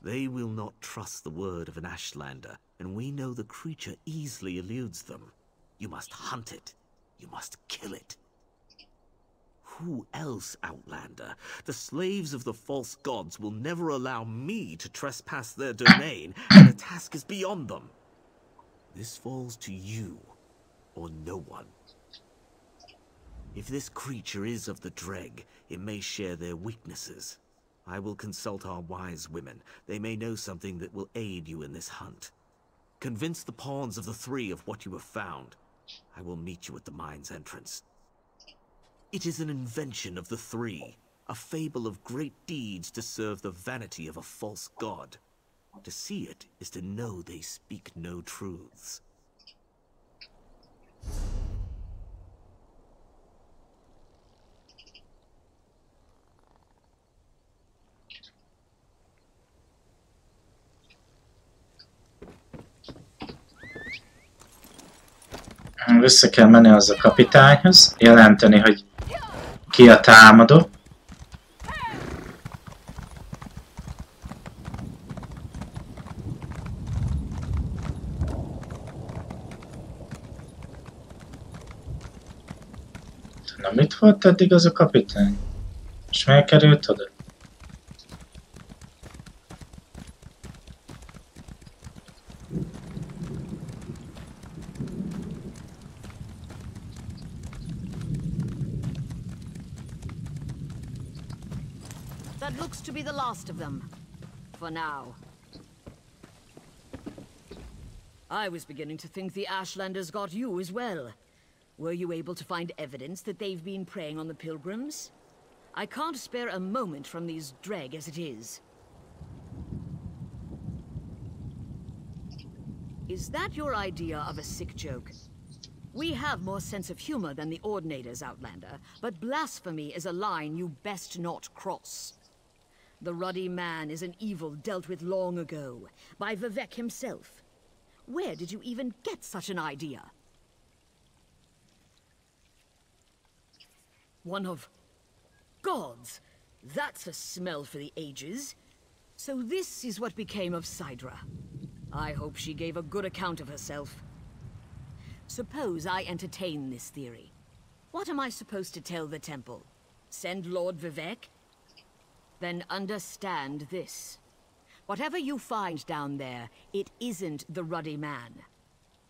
They will not trust the word of an Ashlander, and we know the creature easily eludes them. You must hunt it. You must kill it. Who else, Outlander? The slaves of the false gods will never allow me to trespass their domain, and the task is beyond them. This falls to you, or no one. If this creature is of the Dreg, it may share their weaknesses. I will consult our wise women. They may know something that will aid you in this hunt. Convince the pawns of the three of what you have found. I will meet you at the mine's entrance. It is an invention of the three, a fable of great deeds to serve the vanity of a false god. To see it is to know they speak no truths. Vissza kell menni az a kapitányhoz, jelenteni, hogy ki a támadó. Na mit volt eddig az a kapitány? És miért került oda? That looks to be the last of them. For now. I was beginning to think the Ashlanders got you as well. Were you able to find evidence that they've been preying on the pilgrims? I can't spare a moment from these dreg as it is. Is that your idea of a sick joke? We have more sense of humor than the Ordinators, Outlander, but blasphemy is a line you best not cross. The Ruddy Man is an evil dealt with long ago, by Vivek himself. Where did you even get such an idea? One of gods. That's a smell for the ages. So this is what became of Sidra. I hope she gave a good account of herself. Suppose I entertain this theory. What am I supposed to tell the temple? Send Lord Vivek? Then understand this. Whatever you find down there, it isn't the Ruddy Man.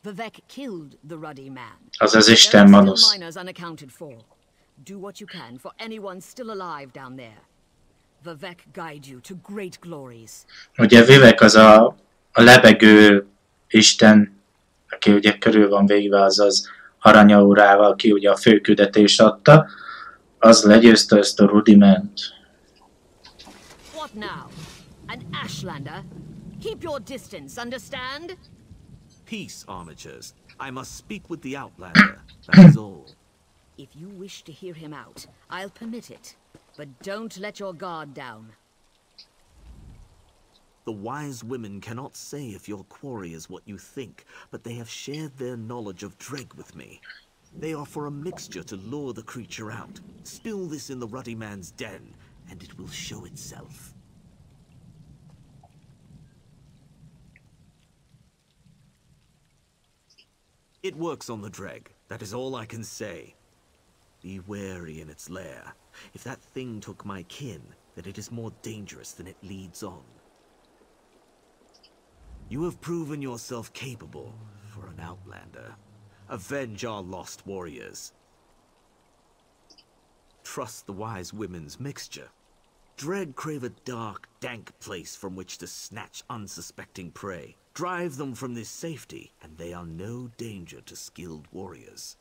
Vivek killed the Ruddy Man. Az Isten There are Manos. still miners unaccounted for. Do what you can for anyone still alive down there. Vivek guide you to great glories. Ugye Vivek az a lebegő Isten, aki ugye körül van végve az aranyaurával, aki ugye a fő küldetést adta, az legyőzte ezt a Rudiment. What now? An Ashlander? Keep your distance, understand? Peace, armatures. I must speak with the Outlander. That is all. If you wish to hear him out, I'll permit it. But don't let your guard down. The wise women cannot say if your quarry is what you think, but they have shared their knowledge of Dreg with me. They offer a mixture to lure the creature out. Spill this in the Ruddy Man's den, and it will show itself. It works on the Dreg. That is all I can say. Be wary in its lair. If that thing took my kin, then it is more dangerous than it leads on. You have proven yourself capable for an Outlander. Avenge our lost warriors. Trust the wise women's mixture. Dreg crave a dark, dank place from which to snatch unsuspecting prey. Drive them from this safety, and they are no danger to skilled warriors.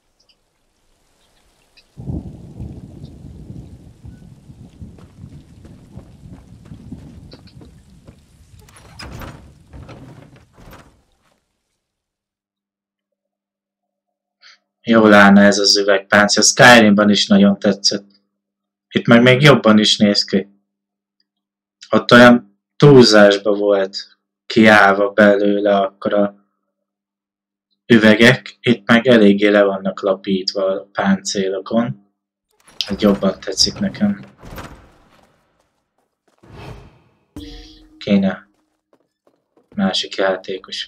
Jól állna ez az üvegpáncél. Skyrimban is nagyon tetszett. Itt meg még jobban is néz ki. Ott olyan túlzásba volt kiállva belőle akkor a üvegek. Itt meg eléggé le vannak lapítva a páncélokon. Hát jobban tetszik nekem. Kéne másik játékos.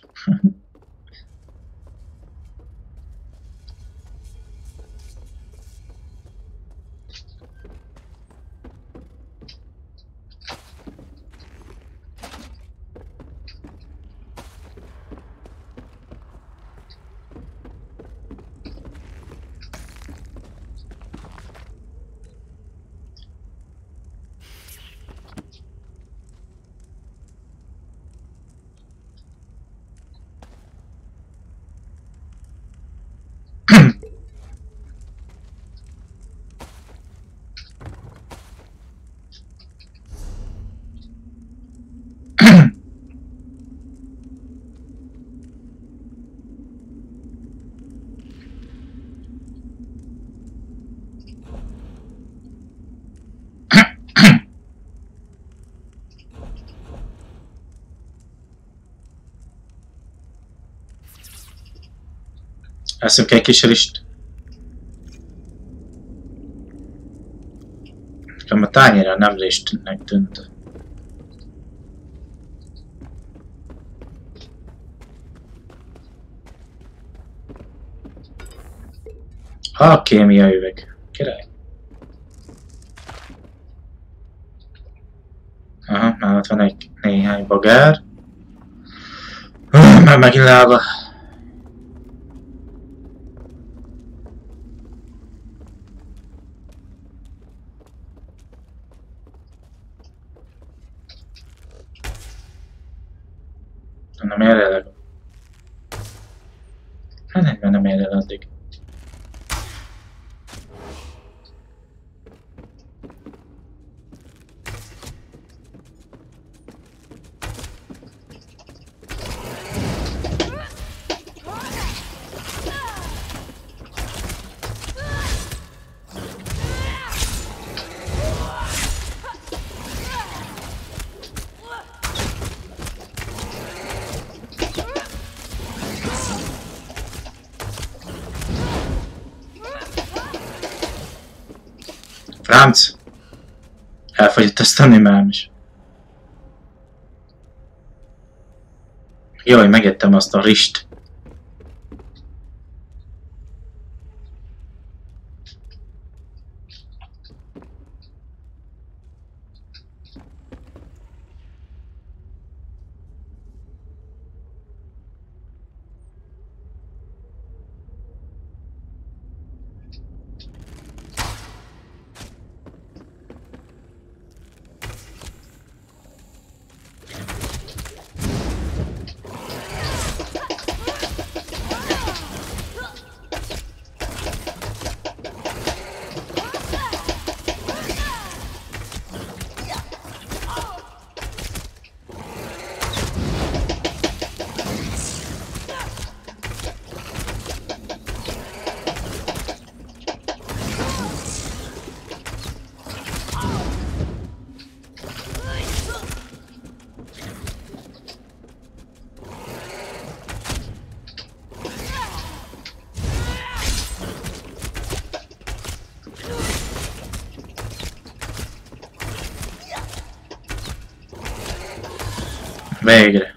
Eszünk egy kis rist. Nekem a tányéra nem ristnek tűnt. A kémia üveg. Király. Aha, már ott van egy néhány bagár. Már megint lába. Nem ér el. Hát nem ér el addig. Franc! Elfogyott ezt animám is. Jaj, megettem azt a rist. Végre.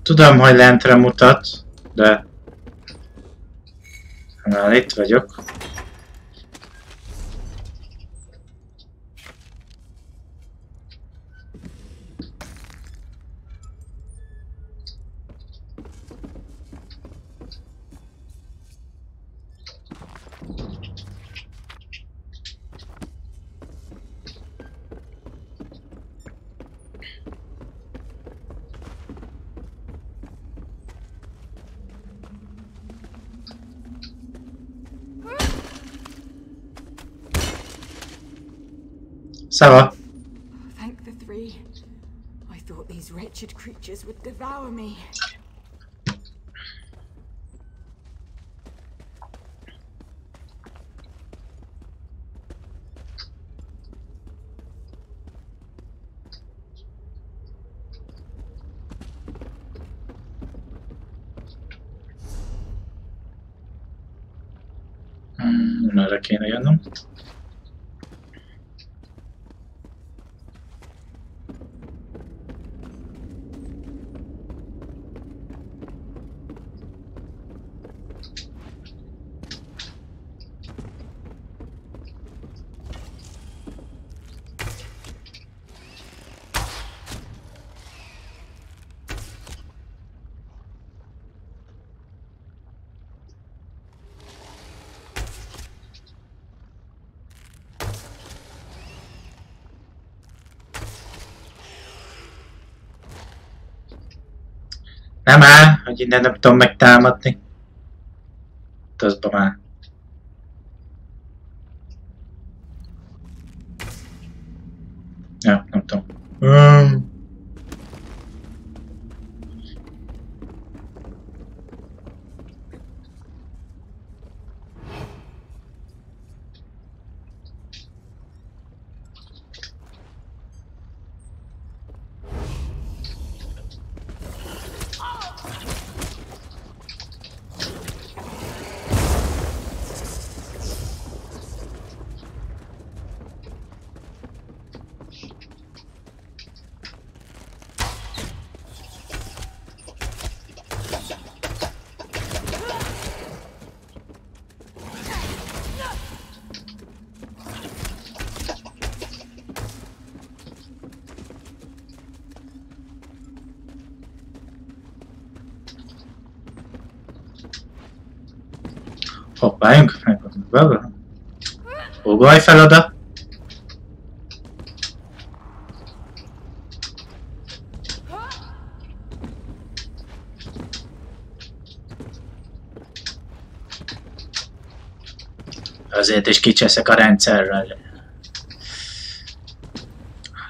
Tudom, hogy lentre mutat, de már itt vagyok. Szava. Thank the three. I thought these wretched creatures would devour me. Merre kéne jönnöm? Nem áll, hogy innen nem tudom megtámadni. Tözbe már. Ja, nem tudom. Hoppáljunk, megkapunk belőle. Ugolj fel oda. Azért is kicseszek a rendszerrel.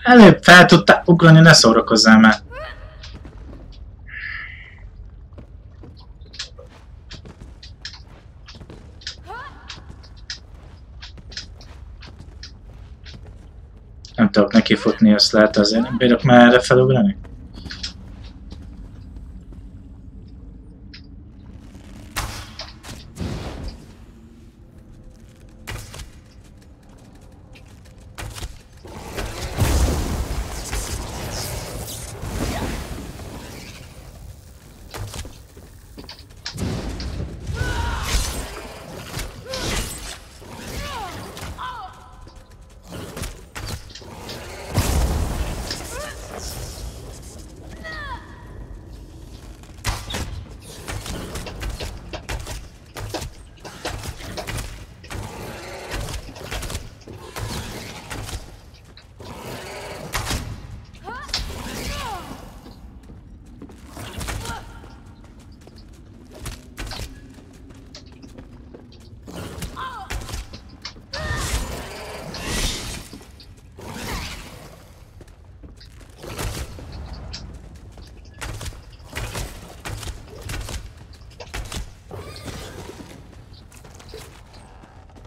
Előbb fel tudtál ugrani, ne szórakozzál már. Nem tudok neki futni, azt lehet azért nem bírok már erre felugrani.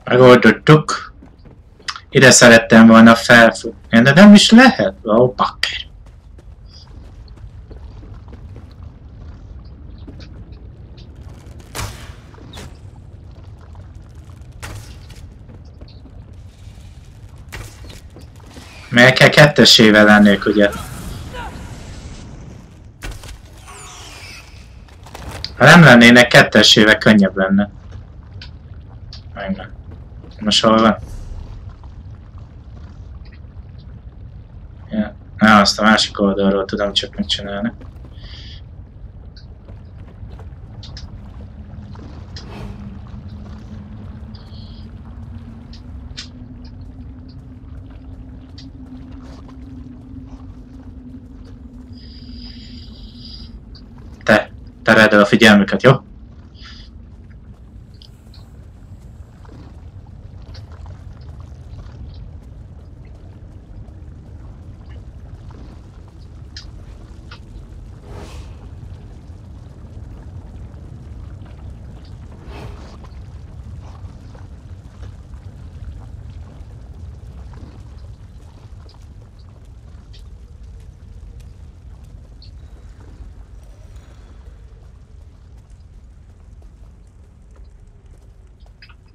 Megoldottuk. Ide szerettem volna felfutni, de nem is lehet. Ó, bakker. Miért kell kettesével lennék, ugye? Ha nem lennének kettesével, könnyebb lenne. Megvan. Most hol van? Ja. Azt a másik oldalról tudom csak megcsinálni. Tered el a figyelmüket, jó?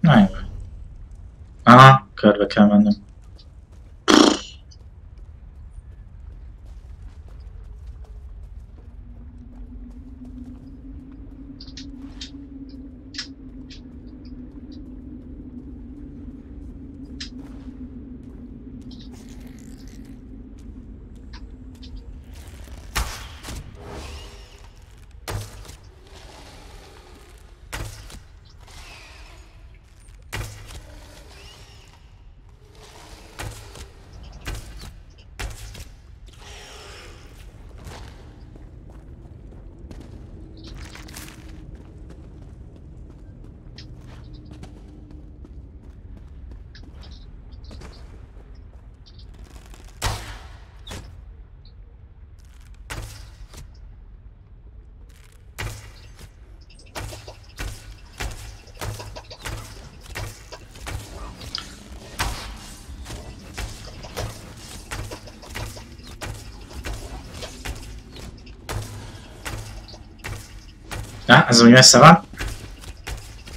Na jó. Aha, körbe kell mennem. Na, ez úgy messze van.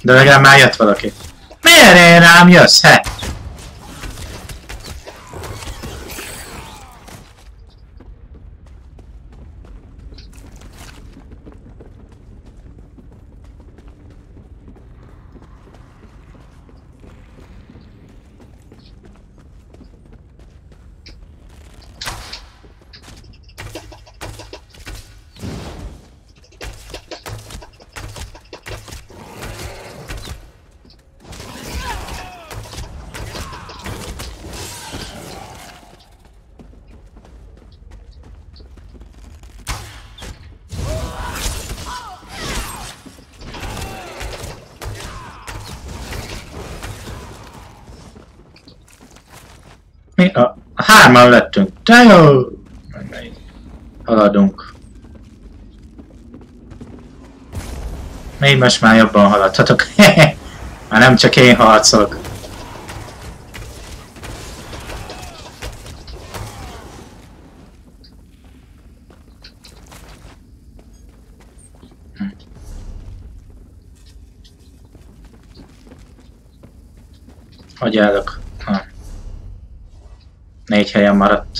De legalább már jött valaki. Miért én rám jössz, he? Mi a hárman lettünk. De jó! Haladunk. Még most már jobban haladhatok. Már nem csak én harcolok. Hogy állok? 4 helyen maradt.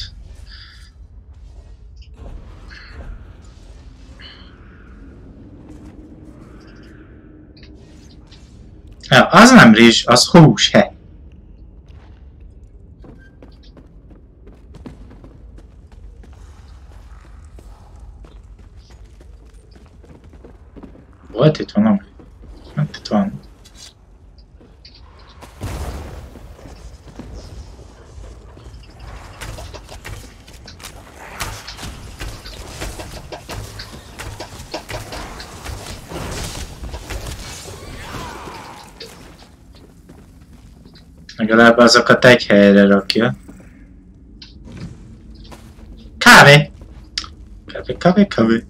Ja, az nem rizs, az hús, he. Volt itt valami? Hát itt van. Legalább azokat egy helyre rakja. Kávé! Kávé.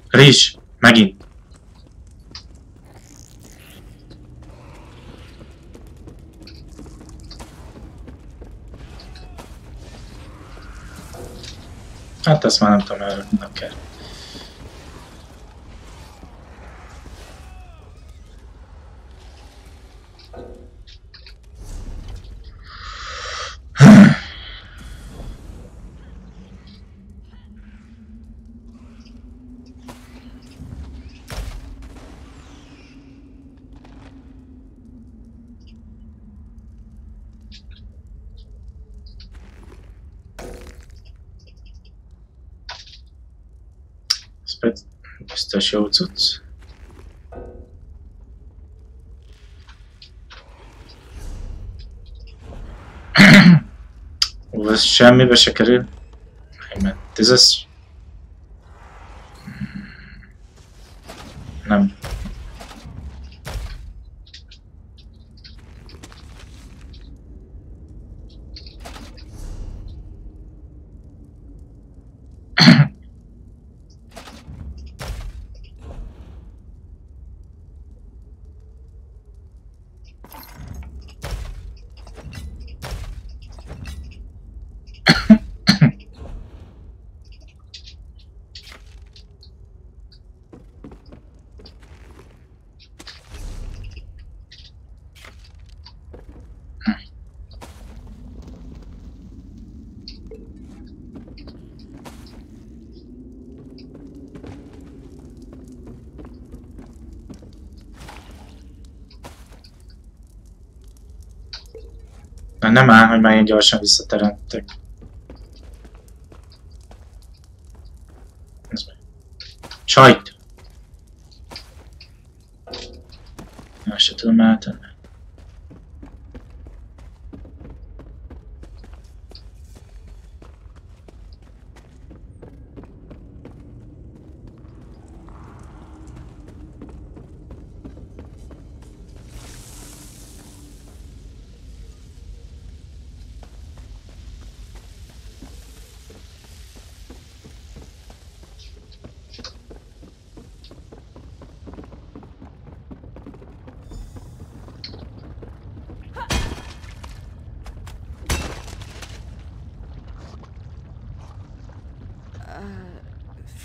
Rizs! Megint! Hát ezt már nem tudom, elrögtön kell. Biztos jó cucc. Ó, ez semmibe se kerül. Mert ez az... Nem. Nem áll, hogy már én gyorsan visszateremtek. Csajt! Azt se tudom eltenni.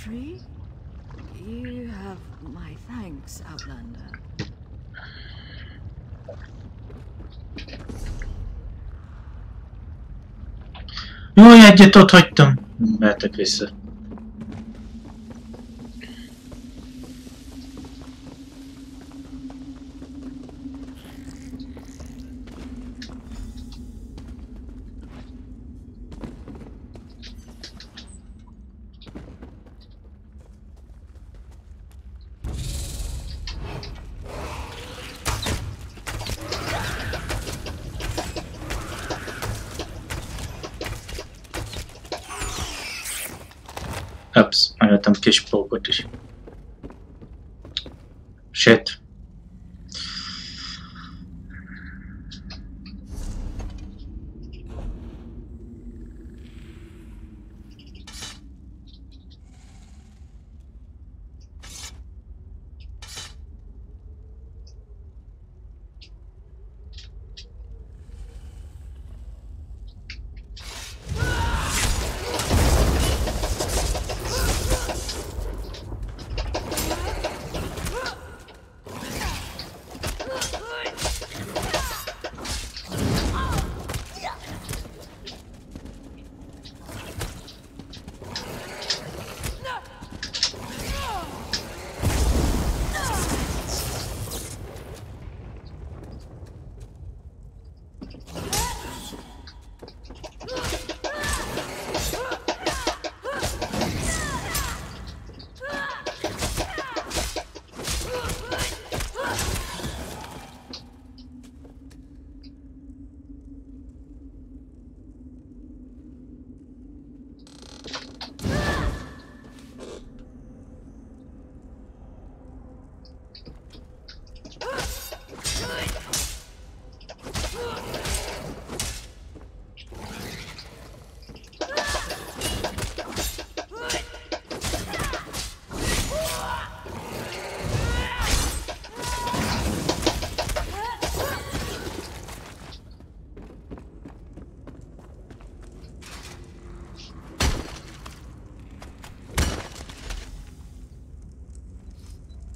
victory? You have my thanks, Outlander. Jó, egyet ott hagytam. Mehetek vissza. Ups, meglőttem kis pókot is. Shit.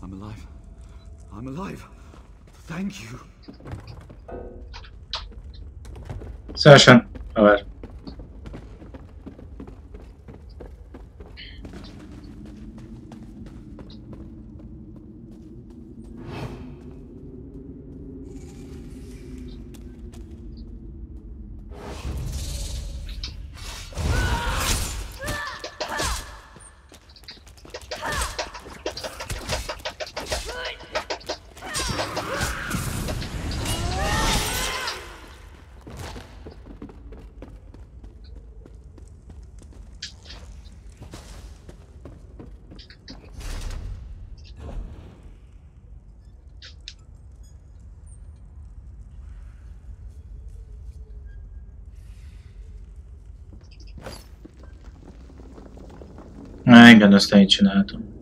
I'm alive. I'm alive. Thank you. Szívesen, haver. Igen, azt én csináltam.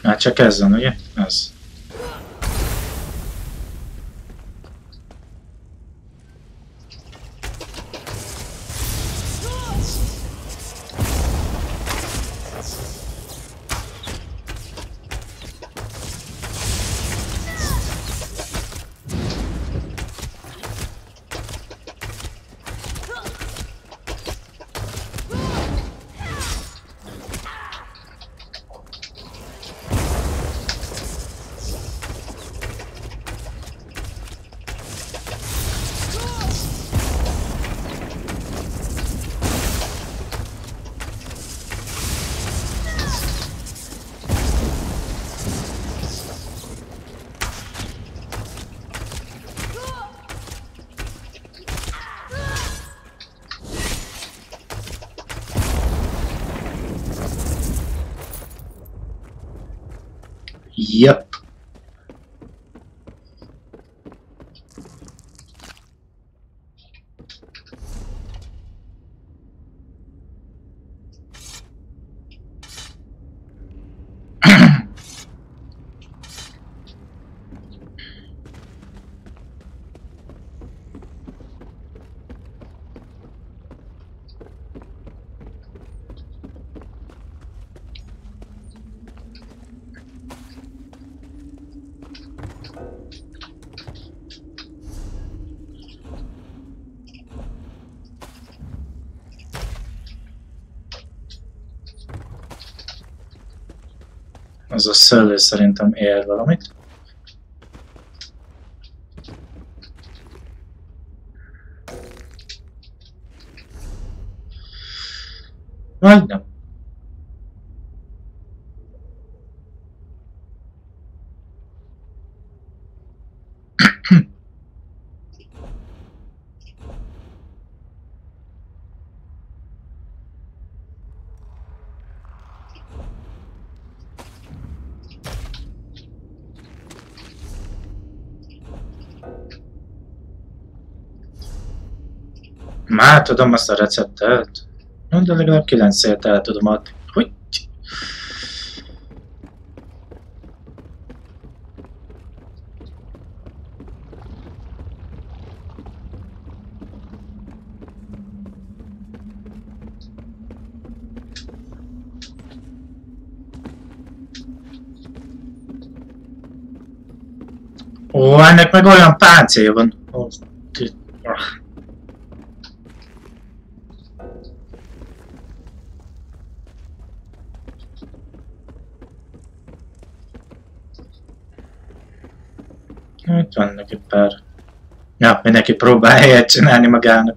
Hát csak ezen, ugye? Ez. Yep. Az a szőlő szerintem ér valamit. Vagy nem. Már tudom azt a receptet. De legalább 9 szélt el tudom adni. Hogy? Ó, ennek meg olyan páncélja van. Itt van neki pár. Ja, mindenki próbál helyet csinálni magának.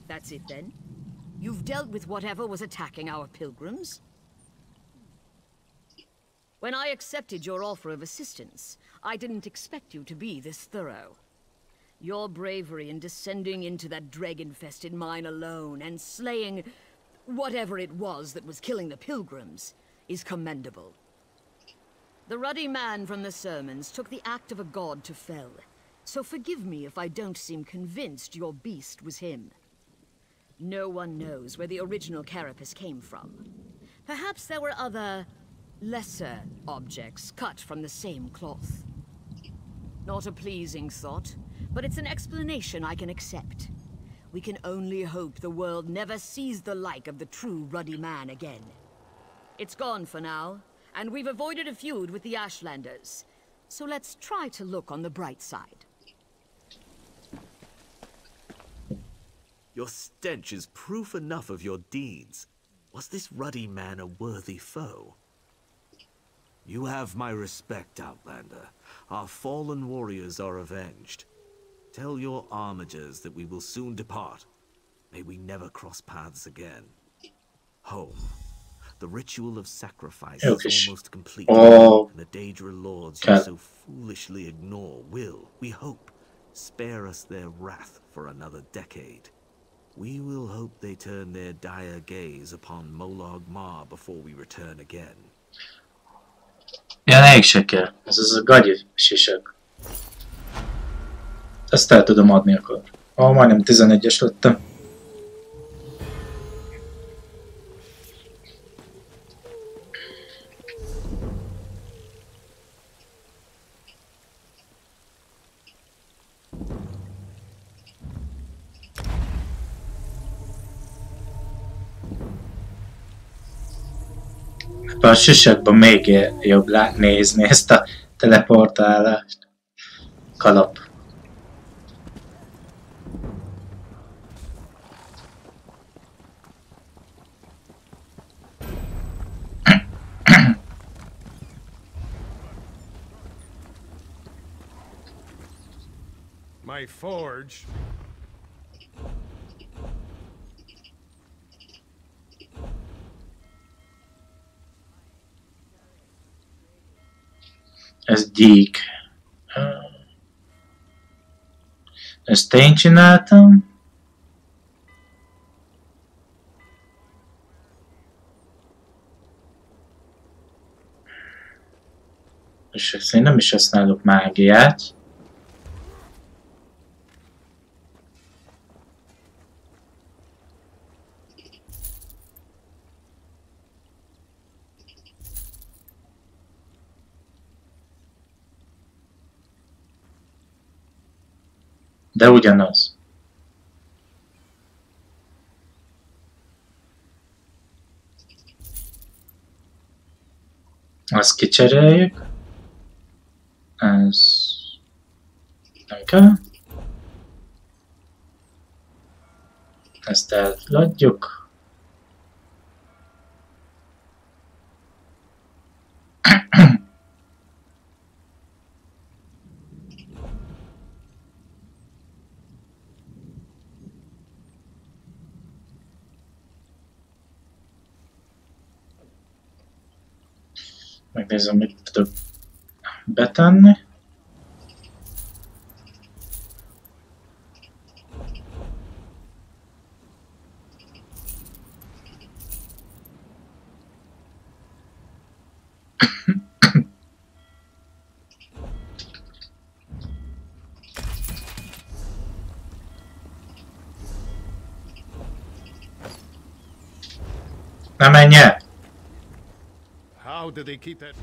That's it then? You've dealt with whatever was attacking our pilgrims? When I accepted your offer of assistance, I didn't expect you to be this thorough. Your bravery in descending into that dreg-infested mine alone and slaying whatever it was that was killing the pilgrims is commendable. The ruddy man from the sermons took the act of a god to fell, so forgive me if I don't seem convinced your beast was him. No one knows where the original carapace came from. Perhaps there were other, lesser objects cut from the same cloth. Not a pleasing thought, but it's an explanation I can accept. We can only hope the world never sees the like of the true ruddy man again. It's gone for now, and we've avoided a feud with the Ashlanders. So let's try to look on the bright side. Your stench is proof enough of your deeds. Was this ruddy man a worthy foe? You have my respect, Outlander. Our fallen warriors are avenged. Tell your armigers that we will soon depart. May we never cross paths again. Home. The ritual of sacrifice is almost complete, and the Daedra lords you so foolishly ignore will, we hope, spare us their wrath for another decade. We will hope they turn their dire gaze upon Molag Ma before we return again. Ja, ne se kell. Ez az a gagyi sisak. Ezt el tudom adni akkor. Majdnem 11-es lettem. A sisakban még jobb nézni ezt a teleportálást. Kalap. My forge. Ez gyík. Ezt én csináltam. És ezt én nem is használok mágiát. De ugyanaz. Azt kicseréljük. Ez nem kell. Ezt eladjuk. Megnézem, mit tudok betenni. Nem menj el! How did they keep that?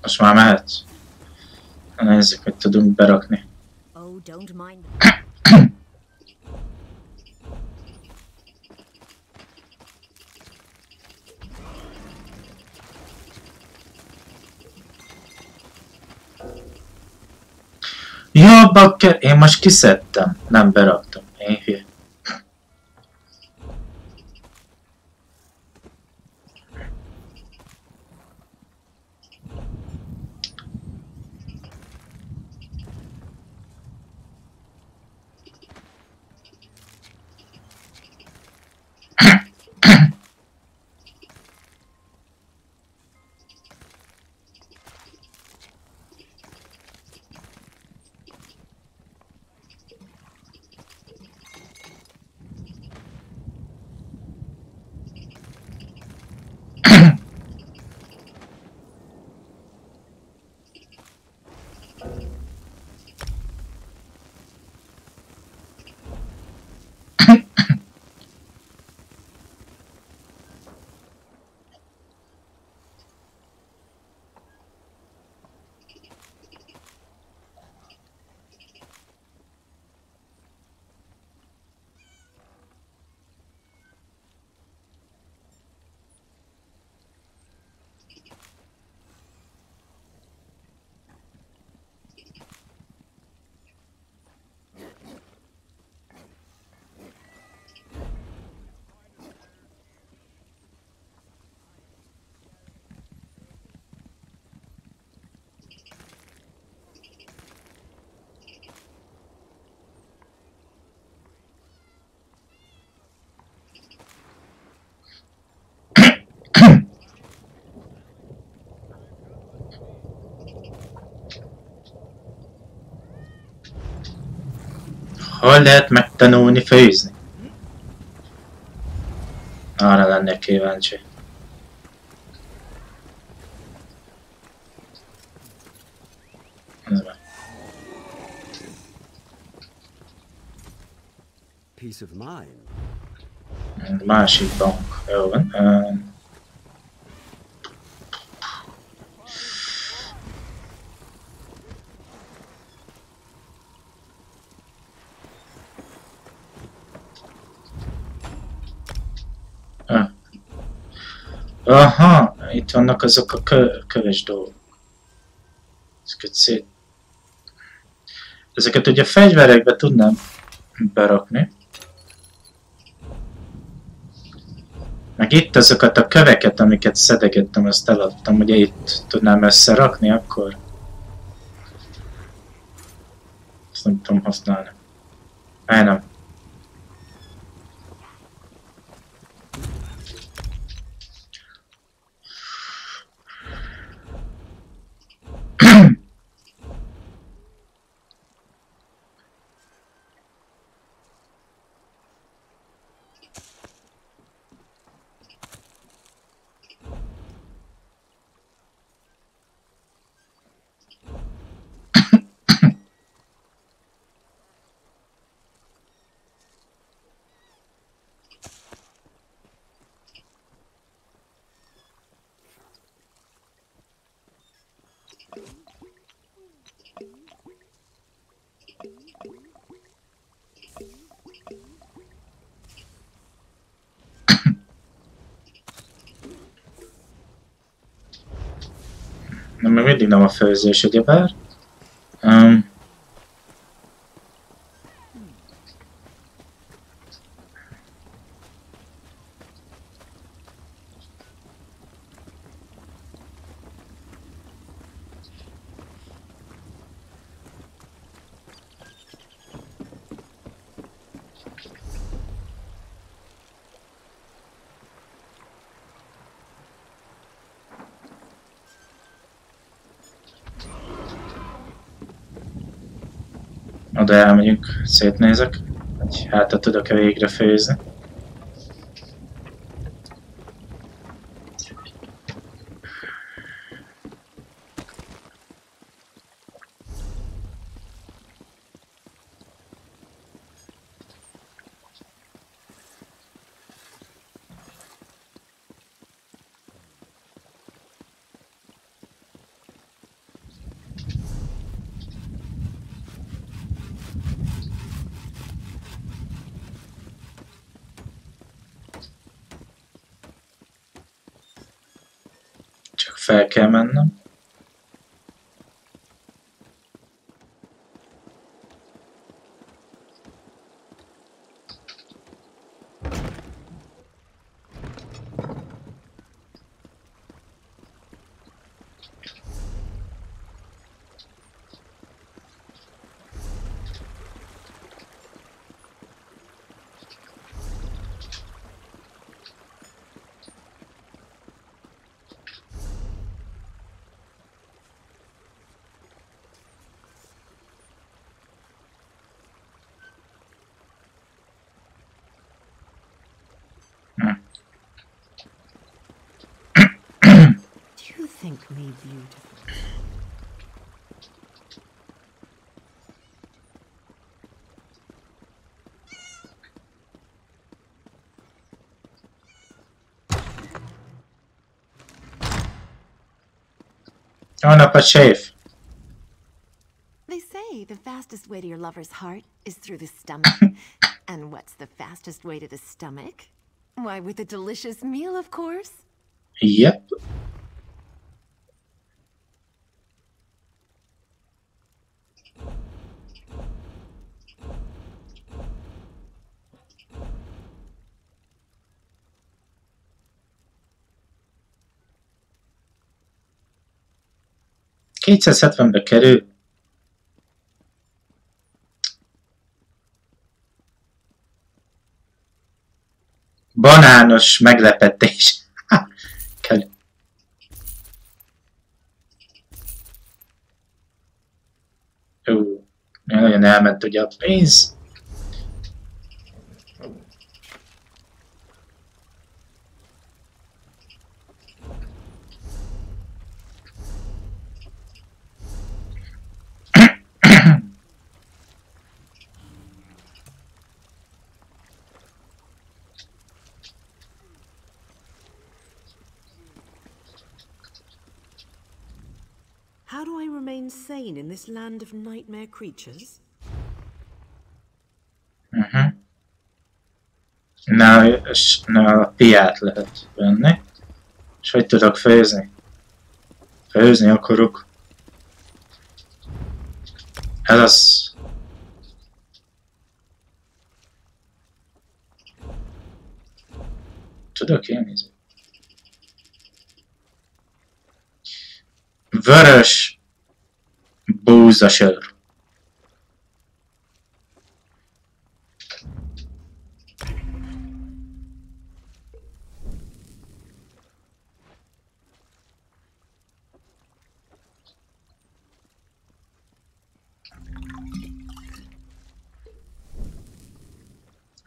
Most már mehetsz. Nézzük, hogy tudunk berakni. Oh, don't mind. Ja, bakker, én most kiszedtem, nem beraktam. Én hülye. Hol lehet megtanulni főzni? Arra lennék kíváncsi. Peace of mind. Másik bank. Jó van. Aha, itt vannak azok a köves dolgok. Ezeket ugye fegyverekbe tudnám berakni. Meg itt azokat a köveket, amiket szedegettem, azt eladtam. Ugye itt tudnám összerakni, akkor... Ezt nem tudom használni. Nem. Na, még mindig nem a főzés, ugyebár. Oda elmegyünk, szétnézek, hogy hát tudok-e végre főzni. Fel kell mennem. Think me beautiful. Vannak a séf. They say the fastest way to your lover's heart is through the stomach. And what's the fastest way to the stomach? Why, with a delicious meal, of course. Yep. $270 kerül. Banános meglepetés. Kell. Nagyon elment ugye a pénz. How do I remain sane in this land of nightmare creatures? Na a piát lehet venni. És hogy tudok főzni? Főzni akarok. Ez az... Tudok én nézni? Vörös búzasör.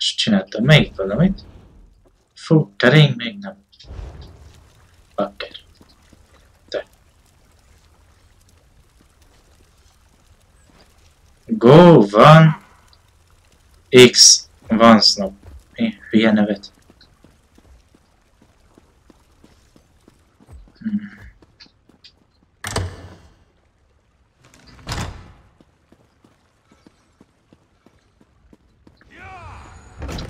És csináltam még valamit. Fú, kering még nem. Bakker. Te. Go van. X van snob. Mi? Hülye nevet.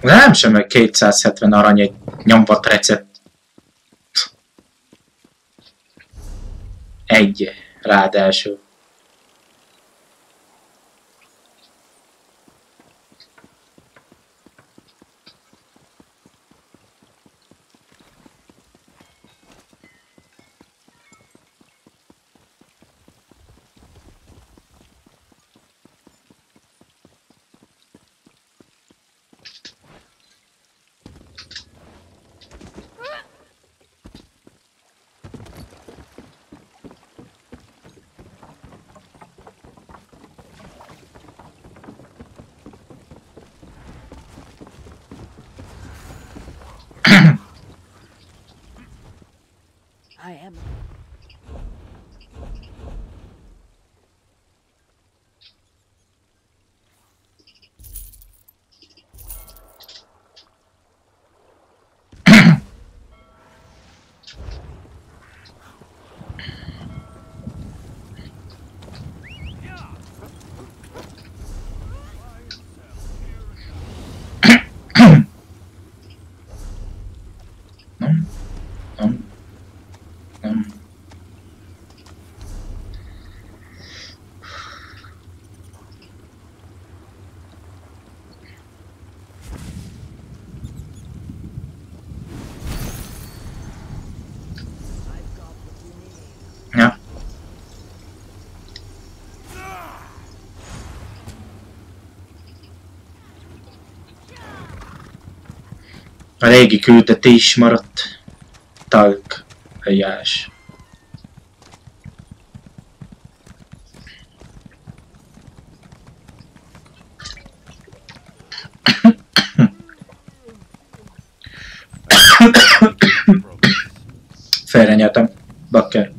Nem sem meg 270 arany egy nyomvat recept. Egy ráadásul. I am. Ja. A régi küldetés maradt. Talk. Helyes. Félrenyeltem. Bakker.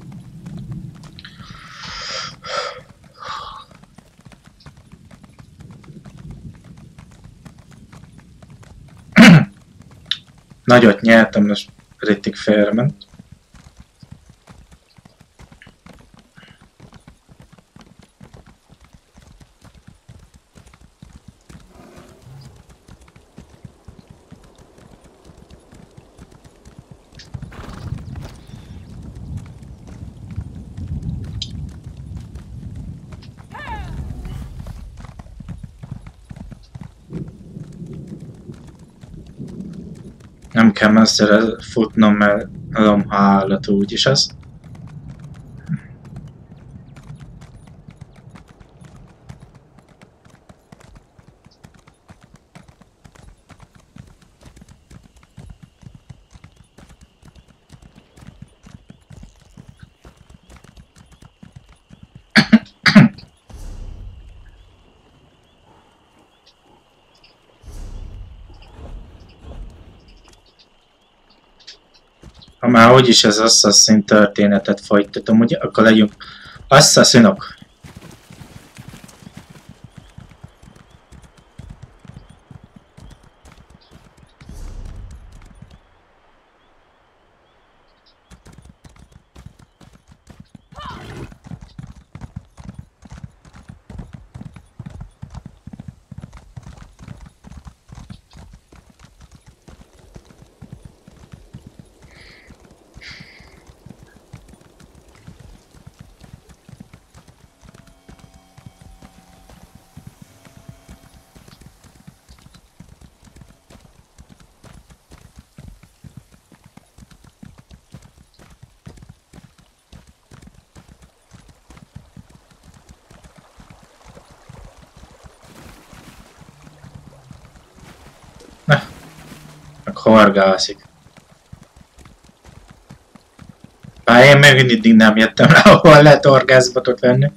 Nagyot nyeltem, most Rittig félrement. Nem kell messzire futnom, mert a lomhálat úgyis az. Ha már úgyis az Assassin történetet folytatom, ugye? Akkor legyünk Assassinok. Horgászik. Bár én még mindig nem jöttem rá, ahol lehet orgázmatot venni.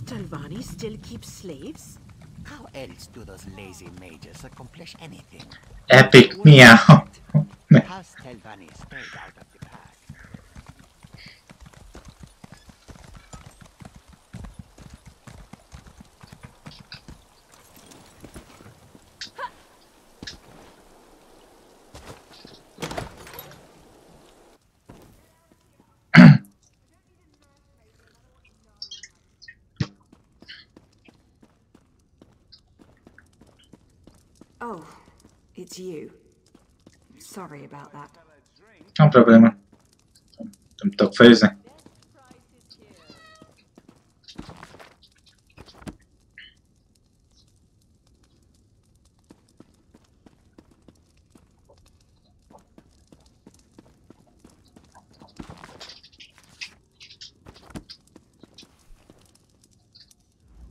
Talvani still keeps slaves? How else do those lazy mages accomplish anything? Epic meow. House Talvani stayed out of the path. Oh, it's you. Sorry about that. No problema. Nem tudok főzni.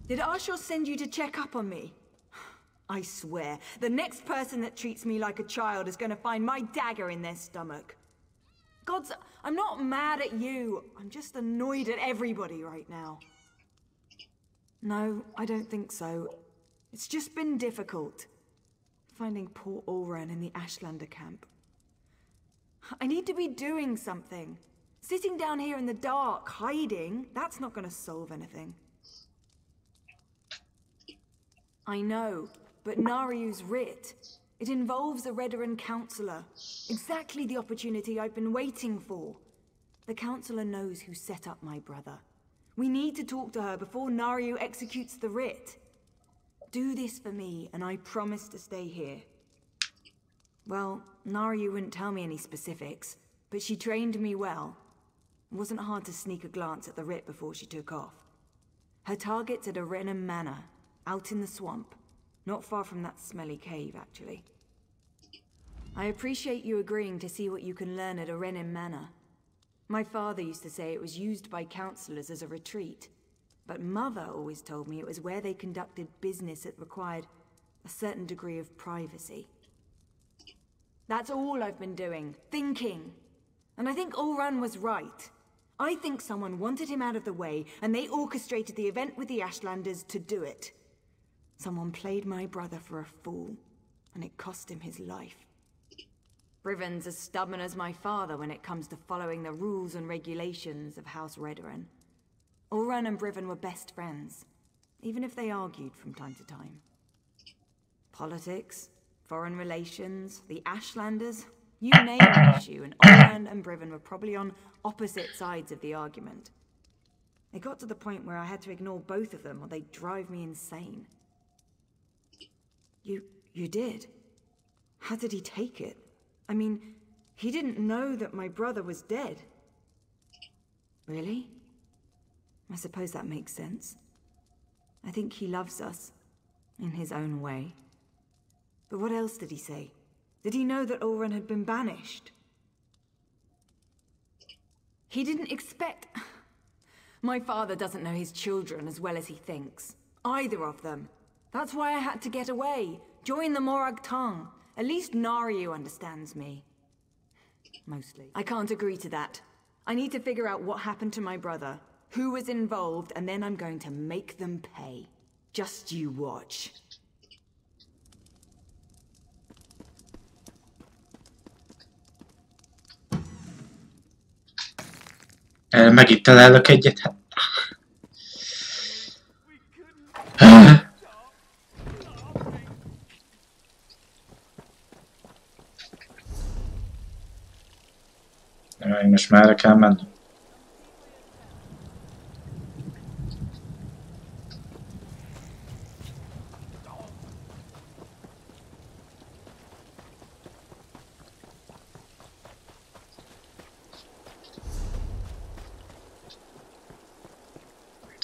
Did Arshor send you to check up on me? I swear, the next person that treats me like a child is going to find my dagger in their stomach. Gods, I'm not mad at you. I'm just annoyed at everybody right now. No, I don't think so. It's just been difficult. Finding poor Ulran in the Ashlander camp. I need to be doing something. Sitting down here in the dark, hiding, that's not going to solve anything. I know. But Nariu's writ, it involves a Redoran councillor. Exactly the opportunity I've been waiting for. The councillor knows who set up my brother. We need to talk to her before Nariu executes the writ. Do this for me, and I promise to stay here. Well, Nariu wouldn't tell me any specifics, but she trained me well. It wasn't hard to sneak a glance at the writ before she took off. Her target's at Arenum Manor, out in the swamp. Not far from that smelly cave, actually. I appreciate you agreeing to see what you can learn at Arenum Manor. My father used to say it was used by councillors as a retreat, but Mother always told me it was where they conducted business that required a certain degree of privacy. That's all I've been doing, thinking. And I think Ulran was right. I think someone wanted him out of the way, and they orchestrated the event with the Ashlanders to do it. Someone played my brother for a fool, and it cost him his life. Brivon's as stubborn as my father when it comes to following the rules and regulations of House Redoran. Ulran and Brivon were best friends, even if they argued from time to time. Politics, foreign relations, the Ashlanders, you name an issue, and Ulran and Brivon were probably on opposite sides of the argument. It got to the point where I had to ignore both of them or they'd drive me insane. You did? How did he take it? I mean, he didn't know that my brother was dead. Really? I suppose that makes sense. I think he loves us, in his own way. But what else did he say? Did he know that Ulran had been banished? He didn't expect... My father doesn't know his children as well as he thinks. Either of them. That's why I had to get away. Join the Morag Tong. At least Nariu understands me. Mostly. I can't agree to that. I need to figure out what happened to my brother, who was involved, and then I'm going to make them pay. Just you watch. Megint találok egyet, hát... Most merre kell menni?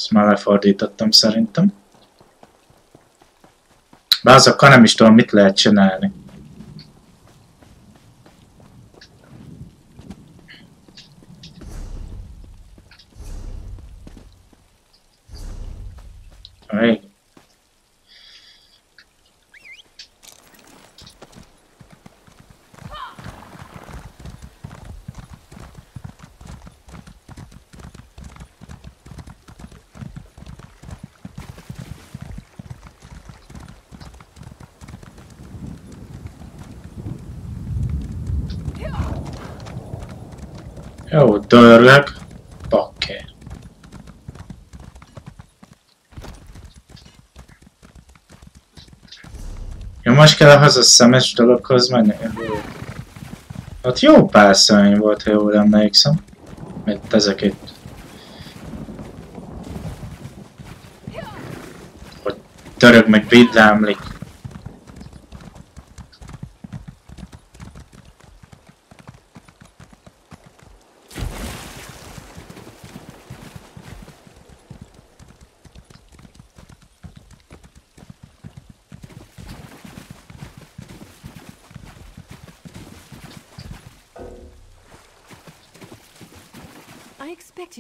Ezt már lefordítottam szerintem. Bár azokkal nem is tudom, mit lehet csinálni. Jó, dörlök. Oké. Jó, most kell ahhoz a szemes dologhoz menni. Ott jó pár szörny volt, ha jól emlékszem. Mert ezek itt. Hogy dörög meg vidrámlik.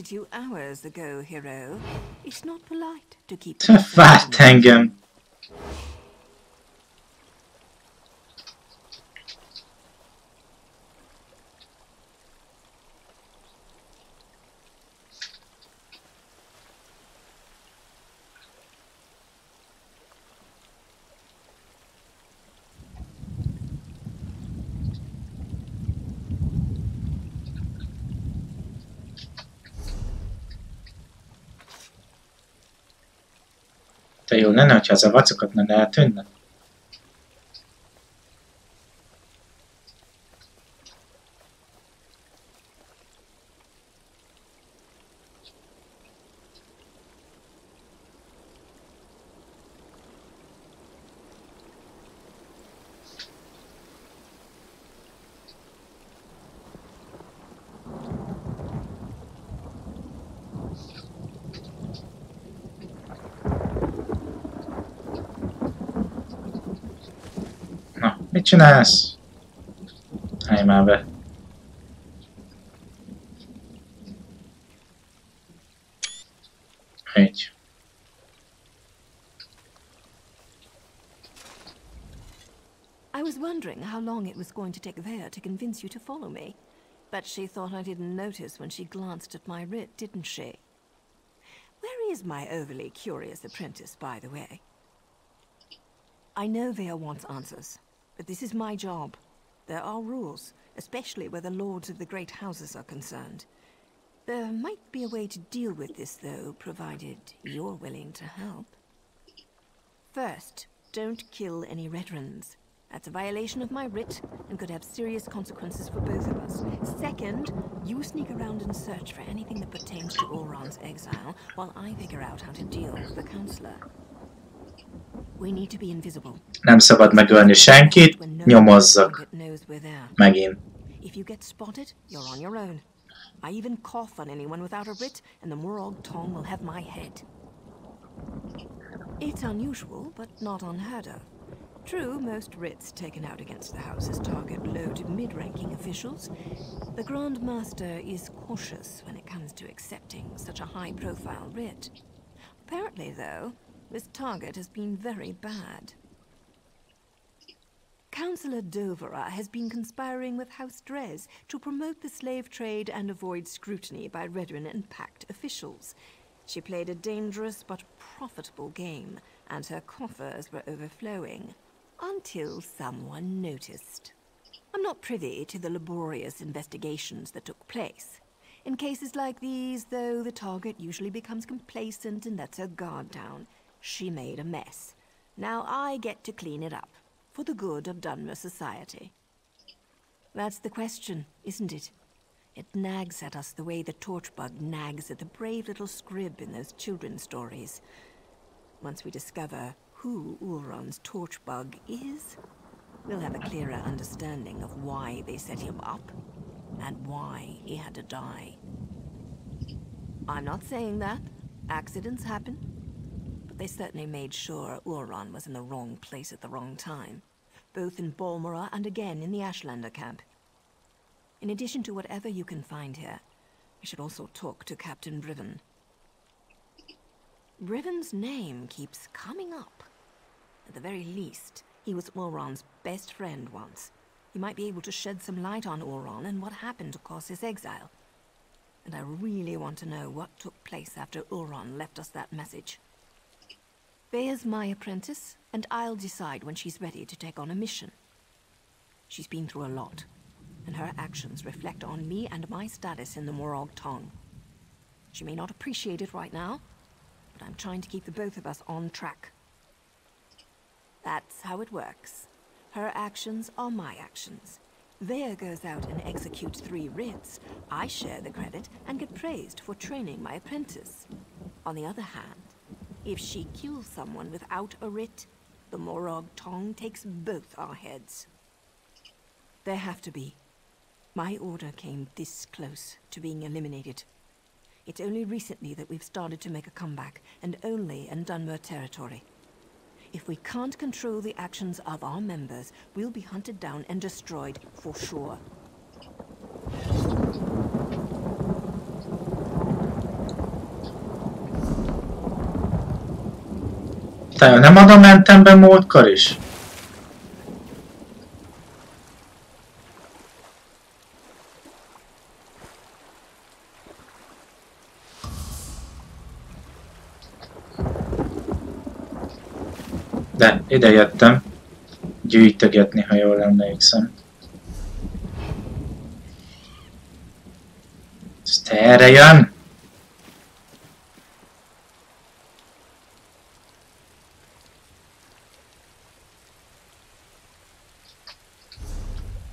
You hours ago, hero. It's not polite to keep. Várt engem. De jó lenne, hogyha az a vacokat nem eltűnne. Mit csinálsz? Állj már be. Így. I was wondering how long it was going to take Vea to convince you to follow me. But she thought I didn't notice when she glanced at my writ, didn't she? Where is my overly curious apprentice, by the way? I know Vea wants answers. But this is my job. There are rules, especially where the lords of the great houses are concerned. There might be a way to deal with this, though, provided you're willing to help. First, don't kill any veterans. That's a violation of my writ and could have serious consequences for both of us. Second, you sneak around and search for anything that pertains to Oran's exile, while I figure out how to deal with the counselor. We need to be invisible. Nem szabad megölni senkit, nyomozzak. Megint. If you get spotted, you're on your own. I even cough on anyone without a writ, and the Morog Tong will have my head. It's unusual, but not unheard of. True, most writs taken out against the houses target low to mid-ranking officials. The Grand Master is cautious when it comes to accepting such a high-profile writ. Apparently, though, this target has been very bad. Councillor Dovera has been conspiring with House Drez to promote the slave trade and avoid scrutiny by Redrin and Pact officials. She played a dangerous but profitable game, and her coffers were overflowing. Until someone noticed. I'm not privy to the laborious investigations that took place. In cases like these, though, the target usually becomes complacent and lets her guard down. She made a mess. Now I get to clean it up, for the good of Dunmer society. That's the question, isn't it? It nags at us the way the torchbug nags at the brave little scrib in those children's stories. Once we discover who Ulron's torchbug is, we'll have a clearer understanding of why they set him up, and why he had to die. I'm not saying that, Accidents happen, but they certainly made sure Ulron was in the wrong place at the wrong time, both in Balmora and again in the Ashlander camp. In addition to whatever you can find here, we should also talk to Captain Briven. Briven's name keeps coming up. At the very least, he was Ulron's best friend once. He might be able to shed some light on Ulron and what happened to cause his exile. And I really want to know what took place after Ulron left us that message. Vea's my apprentice, and I'll decide when she's ready to take on a mission. She's been through a lot, and her actions reflect on me and my status in the Morag Tong. She may not appreciate it right now, but I'm trying to keep the both of us on track. That's how it works. Her actions are my actions. Vea goes out and executes 3 writs. I share the credit and get praised for training my apprentice. On the other hand, if she kills someone without a writ, the Morag Tong takes both our heads. There have to be. My order came this close to being eliminated. It's only recently that we've started to make a comeback, and only in Dunmer territory. If we can't control the actions of our members, we'll be hunted down and destroyed for sure. Te nem oda mentem be múltkor is? De ide jöttem gyűjtögetni, ha jól emlékszem. Ezt erre jön?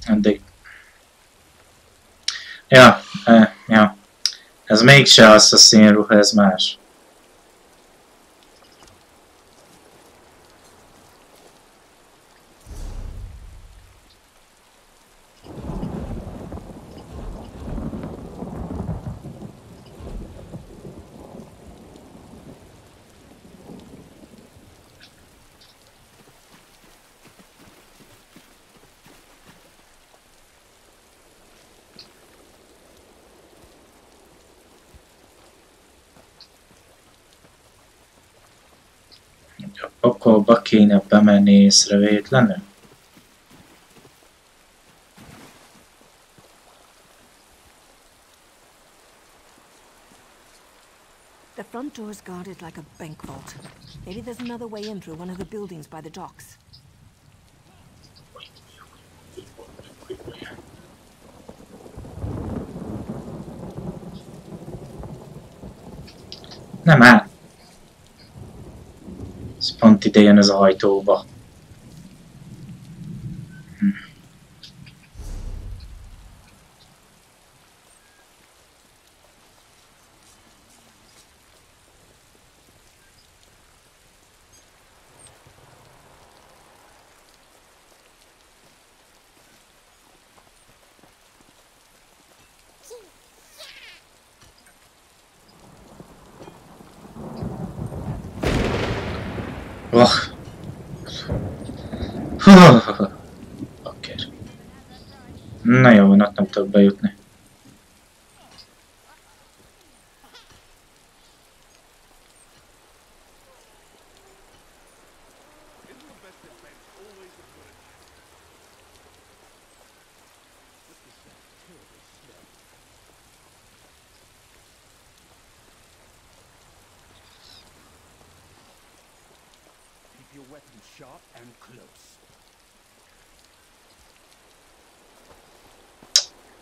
Addig. Ja, ja. Ez mégse az a színruha, ez más. A pokolba kéne bemenni észrevétlenül? The front door's guarded like a bank vault. Maybe there's another way in through one of the buildings by the docks. Nem áll. Ez pont ide jön az ajtóba. Oké. Na jó, van, ott nem tudok bejutni.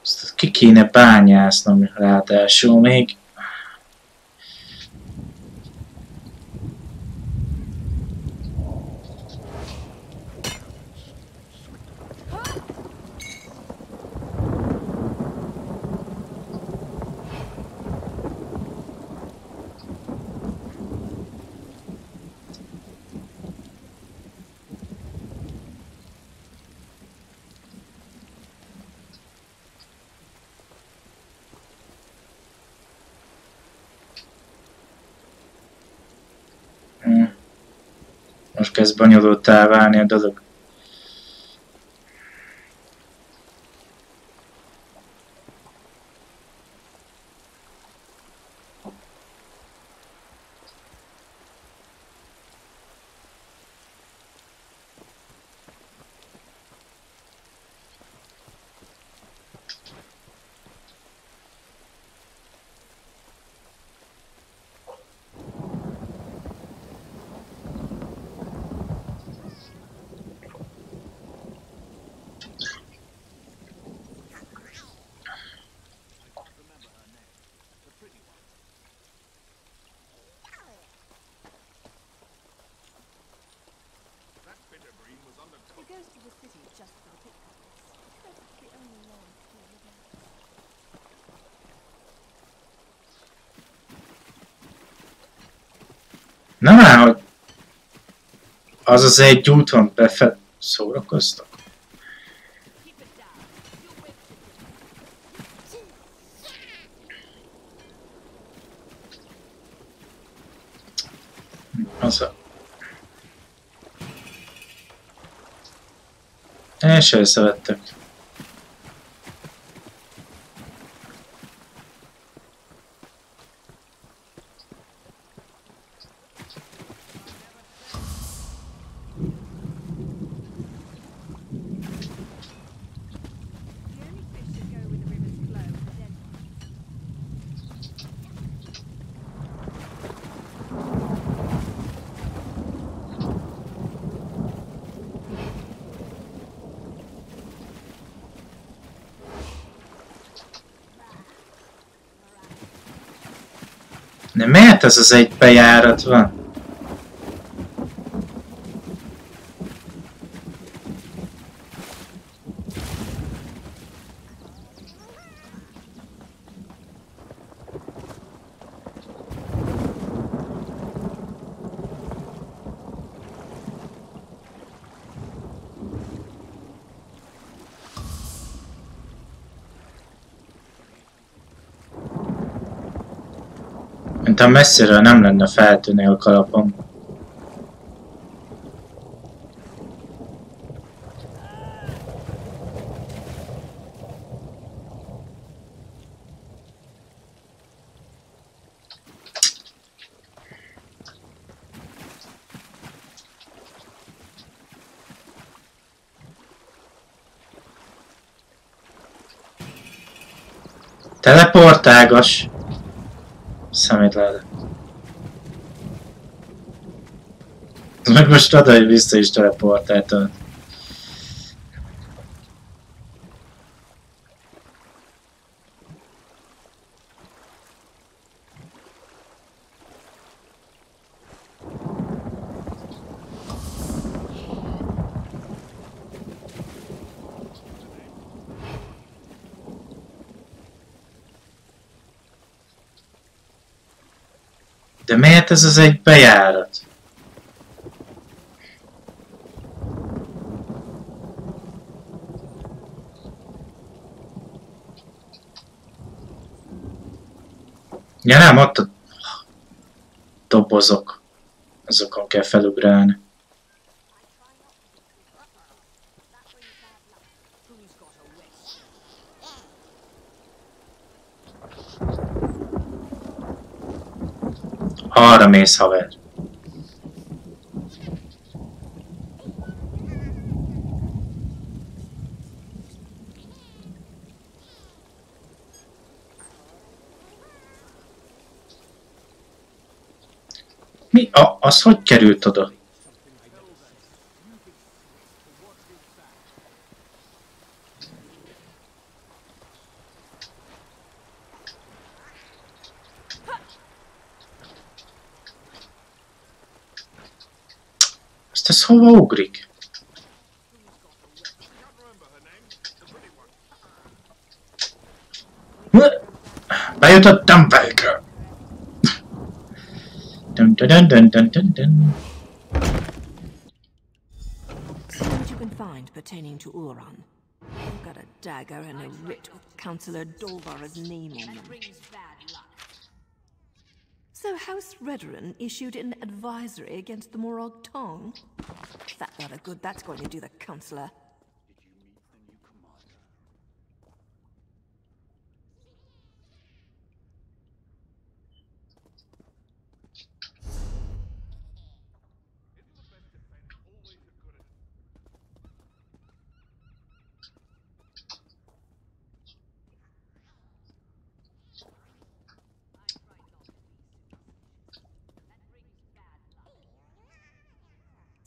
Ezt ki kéne bányásznom ráadásul még. Most kezd bonyolultá válni a dolog. Na már, hogy az az egy úton szórakoztak. Az a... El se összevettek. De miért ez az egy bejárat van? Mintha messziről nem lenne feltűnni a kalapom. Teleportálgass! Szemétláda. Meg most oda, hogy vissza is teleportáltad. De miért ez az egy bejárat? Ja nem, ott a dobozok. Azokon kell felugrálni. Arra mész, haver. Mi? Az hogy került oda? Ez hova ugrik? Bejutottam végre! Dun dun dun dun dun dun dun. See what you can find pertaining to Uran. I've got a dagger and a writ with Councillor Dolvar's name on them. So House Redoran issued an advisory against the Morag Tong. If that rather good, that's going to do the Councillor.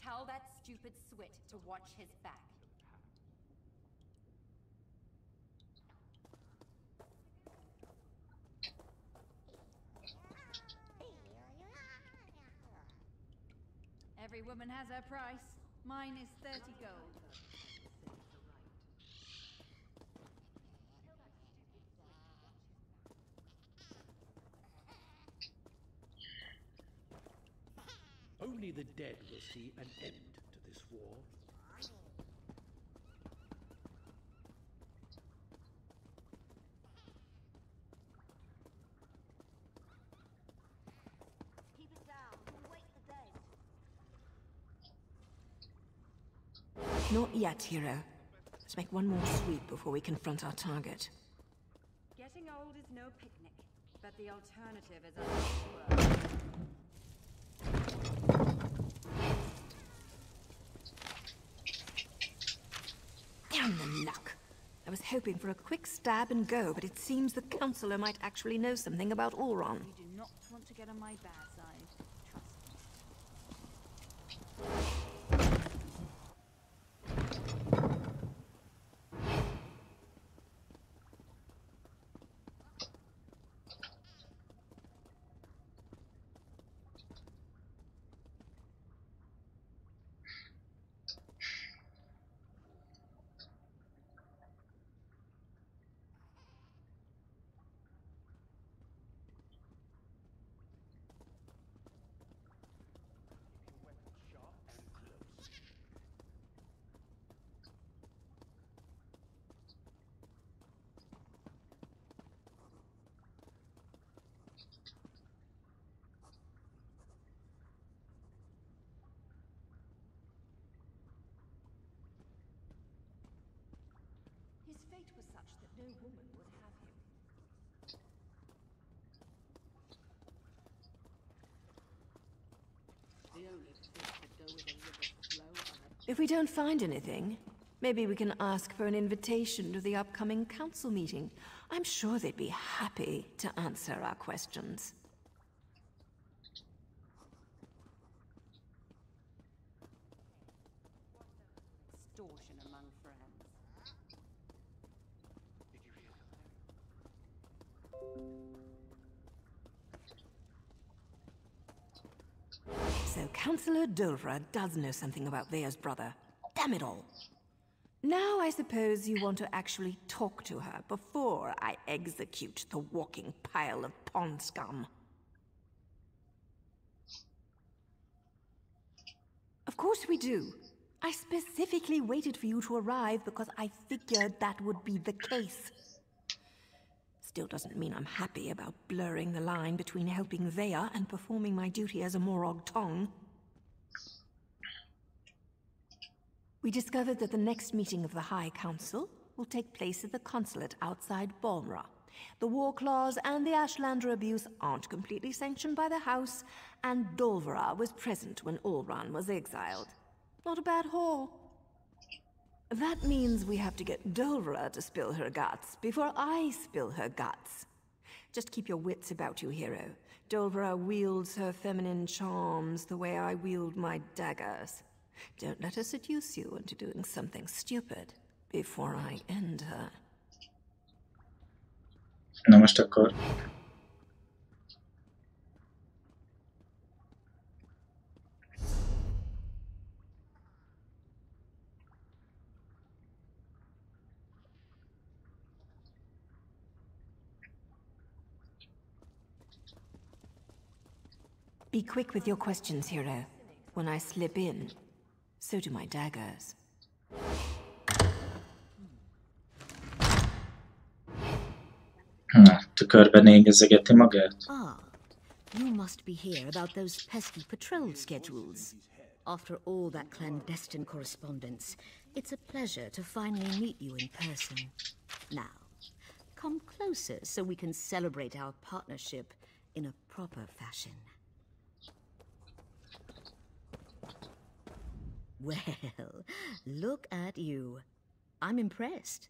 Tell that stupid swit to watch his back. Every woman has her price. Mine is 30 gold. Only the dead will see an end to this war. Keep it down. We'll wake the dead. Not yet, hero. Let's make one more sweep before we confront our target. Getting old is no picnic, but the alternative is a lot worse. Damn the luck! I was hoping for a quick stab and go, but it seems the Councillor might actually know something about Auron. You do not want to get on my bad side. Trust His fate was such that no woman would have him. The only fish that go with a river's flow are If we don't find anything, maybe we can ask for an invitation to the upcoming council meeting. I'm sure they'd be happy to answer our questions. Extortion among friends. So Councillor Dolvra does know something about Vea's brother. Damn it all. Now I suppose you want to actually talk to her before I execute the walking pile of pond scum. Of course we do. I specifically waited for you to arrive because I figured that would be the case. Still doesn't mean I'm happy about blurring the line between helping Vea and performing my duty as a Morag Tong. We discovered that the next meeting of the High Council will take place at the consulate outside Balmra. The war clause and the Ashlander abuse aren't completely sanctioned by the House, and Dolvra was present when Auron was exiled. Not a bad haul. That means we have to get Dolvra to spill her guts before I spill her guts. Just keep your wits about you, hero. Dolvra wields her feminine charms the way I wield my daggers. Don't let her seduce you into doing something stupid before I end her. Na most akkor... Be quick with your questions, hero. When I slip in, so do my daggers. Na, tükörben égezegeti magát? Ah, You must be here about those pesky patrol schedules. After all that clandestine correspondence, it's a pleasure to finally meet you in person. Now, come closer so we can celebrate our partnership in a proper fashion. Well, look at you. I'm impressed.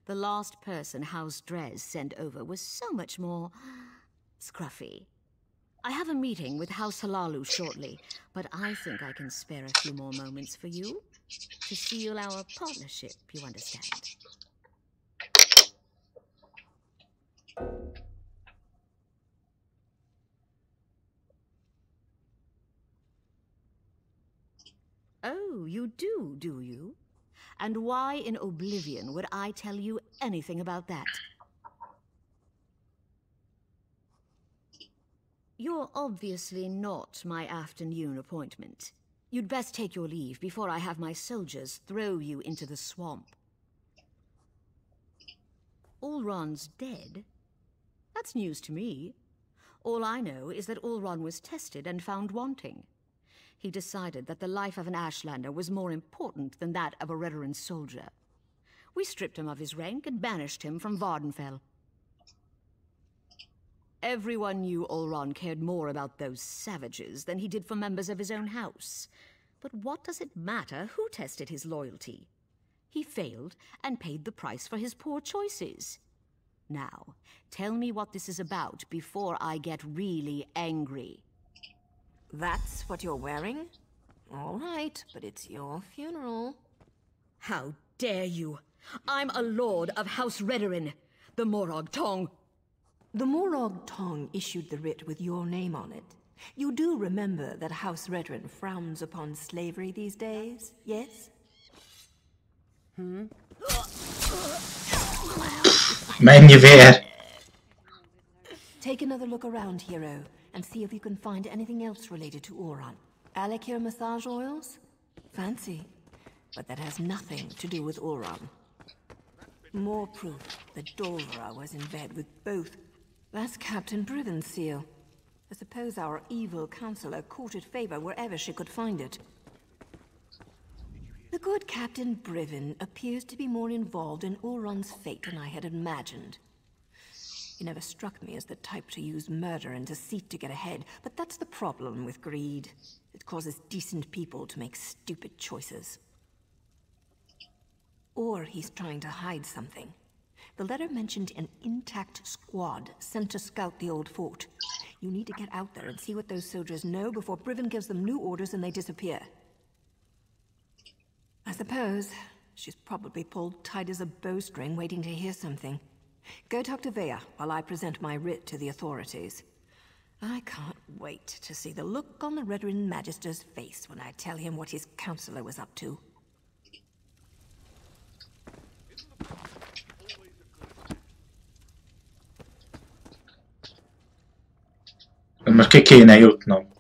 The last person House Drez sent over was so much more scruffy. I have a meeting with House Halalu shortly, but I think I can spare a few more moments for you to seal our partnership, you understand? Oh, you do you? And why in oblivion would I tell you anything about that? You're obviously not my afternoon appointment. You'd best take your leave before I have my soldiers throw you into the swamp. Ulron's dead? That's news to me. All I know is that Ulron was tested and found wanting. He decided that the life of an Ashlander was more important than that of a Redoran soldier. We stripped him of his rank and banished him from Vardenfell. Everyone knew Ulron cared more about those savages than he did for members of his own house. But what does it matter who tested his loyalty? He failed and paid the price for his poor choices. Now, tell me what this is about before I get really angry. That's what you're wearing? All right, but it's your funeral. How dare you! I'm a lord of House Redoran, the Morag Tong. The Morag Tong issued the writ with your name on it. You do remember that House Redoran frowns upon slavery these days, yes? Mennyi vér! Take another look around, hero, and see if you can find anything else related to Ulron. Alikir massage oils? Fancy. But that has nothing to do with Ulron. More proof that Dolvera was in bed with both. That's Captain Briven's seal. I suppose our evil counselor courted favor wherever she could find it. The good Captain Briven appears to be more involved in Ulron's fate than I had imagined. He never struck me as the type to use murder and deceit to get ahead, but that's the problem with greed. It causes decent people to make stupid choices. Or he's trying to hide something. The letter mentioned an intact squad sent to scout the old fort. You need to get out there and see what those soldiers know before Briven gives them new orders and they disappear. I suppose she's probably pulled tight as a bowstring waiting to hear something. Go talk to Vea while I present my writ to the authorities. I can't wait to see the look on the Redoran Magister's face when I tell him what his counselor was up to. Most ki kéne jutnom.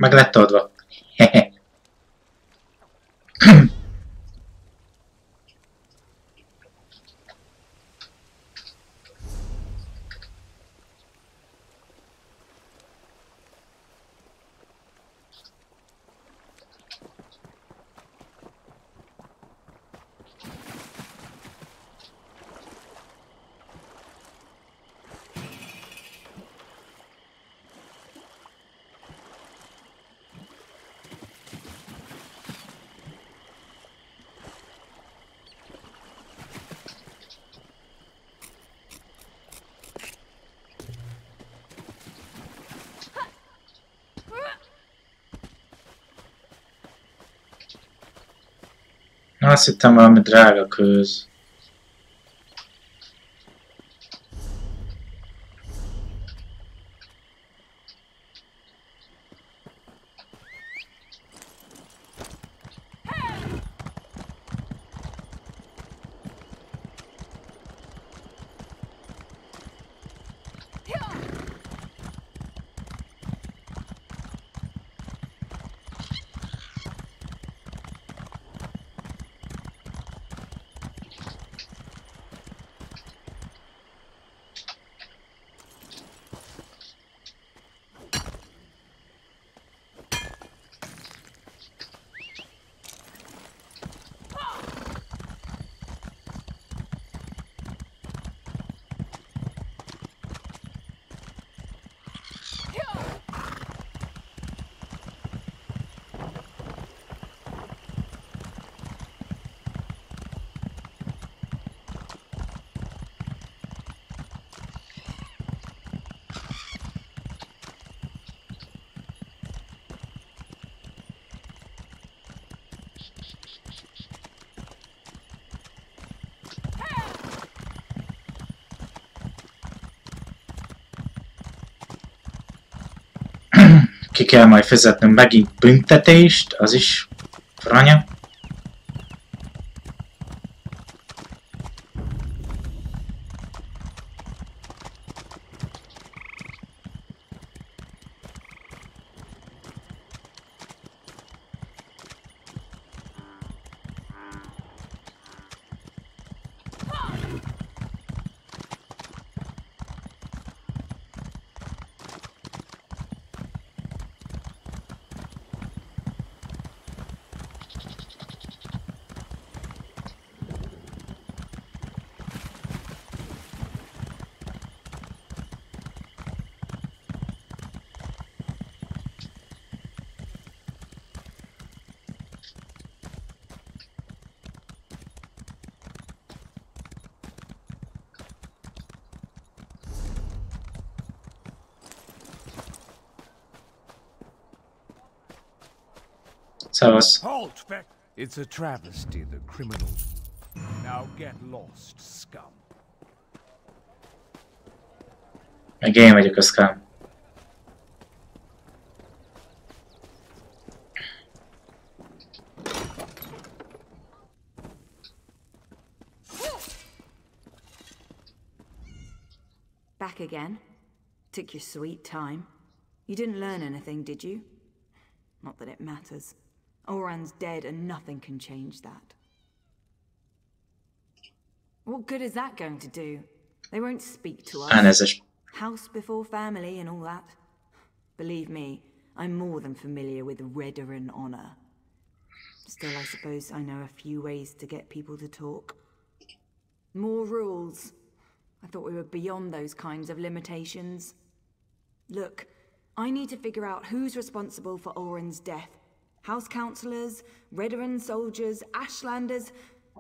Meg lett oldva. Azt hittem valami drága kőz. Ki kell majd fizetnünk megint büntetést, az is franya. Szevasz. Halt! It's a travesty, the criminals. Now get lost, scum. Meg én vagyok a scum. Back again? Took your sweet time. You didn't learn anything, did you? Not that it matters. Oran's dead and nothing can change that. What good is that going to do? They won't speak to us. House before family and all that. Believe me, I'm more than familiar with Redaran honor. Still, I suppose I know a few ways to get people to talk. More rules. I thought we were beyond those kinds of limitations. Look, I need to figure out who's responsible for Oran's death. House councillors, Redaran soldiers, Ashlanders,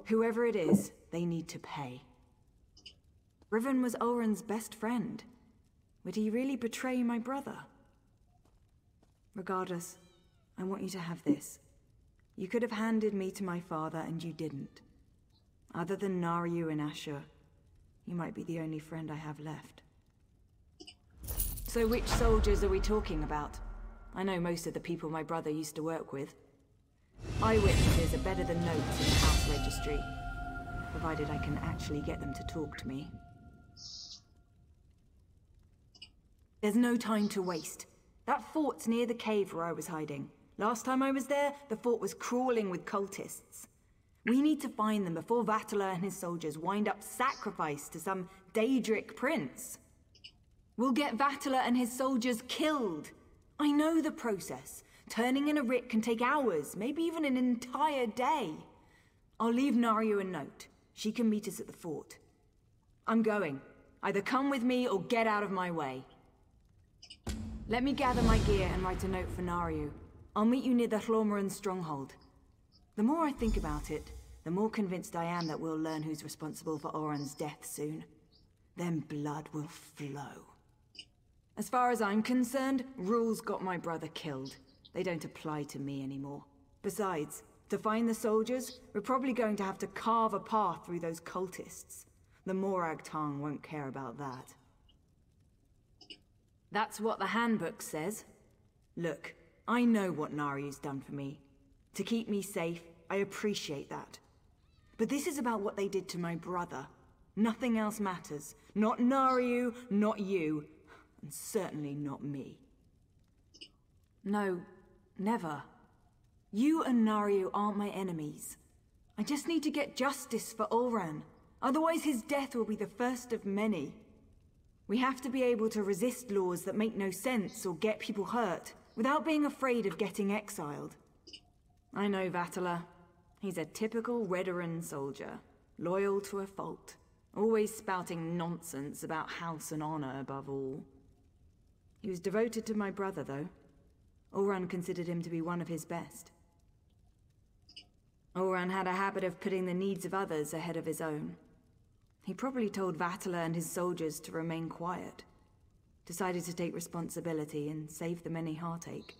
whoever it is, they need to pay. Riven was Oran's best friend. Would he really betray my brother? Regardless, I want you to have this. You could have handed me to my father and you didn't. Other than Naryu and Asher, you might be the only friend I have left. So which soldiers are we talking about? I know most of the people my brother used to work with. Eyewitnesses are better than notes in the house registry, provided I can actually get them to talk to me. There's no time to waste. That fort's near the cave where I was hiding. Last time I was there, the fort was crawling with cultists. We need to find them before Vatala and his soldiers wind up sacrificed to some Daedric prince. We'll get Vatala and his soldiers killed. I know the process. Turning in a writ can take hours, maybe even an entire day. I'll leave Naryu a note. She can meet us at the fort. I'm going. Either come with me or get out of my way. Let me gather my gear and write a note for Naryu. I'll meet you near the Hlormaran stronghold. The more I think about it, the more convinced I am that we'll learn who's responsible for Oran's death soon. Then blood will flow. As far as I'm concerned, rules got my brother killed. They don't apply to me anymore. Besides, To find the soldiers, we're probably going to have to carve a path through those cultists. The Morag tongue won't care about that. That's what the handbook says. Look, I know what Nariu's done for me. To keep me safe, I appreciate that. But this is about what they did to my brother. Nothing else matters. Not Nariu, not you, and certainly not me. No, never. You and Nariu aren't my enemies. I just need to get justice for Ulran. Otherwise his death will be the first of many. We have to be able to resist laws that make no sense or get people hurt, without being afraid of getting exiled. I know Vatala. He's a typical Redoran soldier, loyal to a fault, always spouting nonsense about house and honor above all. He was devoted to my brother, though. Ulran considered him to be one of his best. Ulran had a habit of putting the needs of others ahead of his own. He probably told Vatala and his soldiers to remain quiet. Decided to take responsibility and save them any heartache.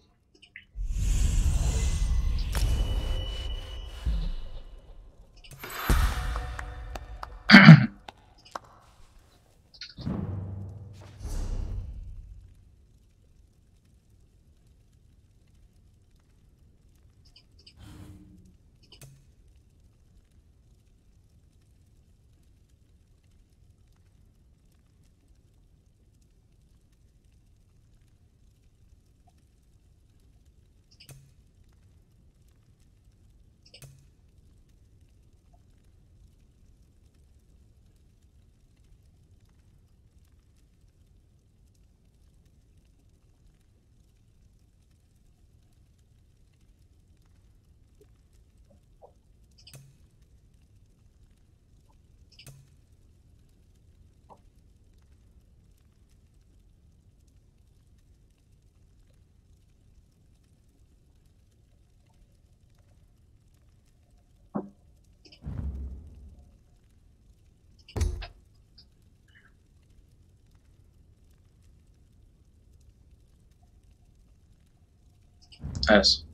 Ez.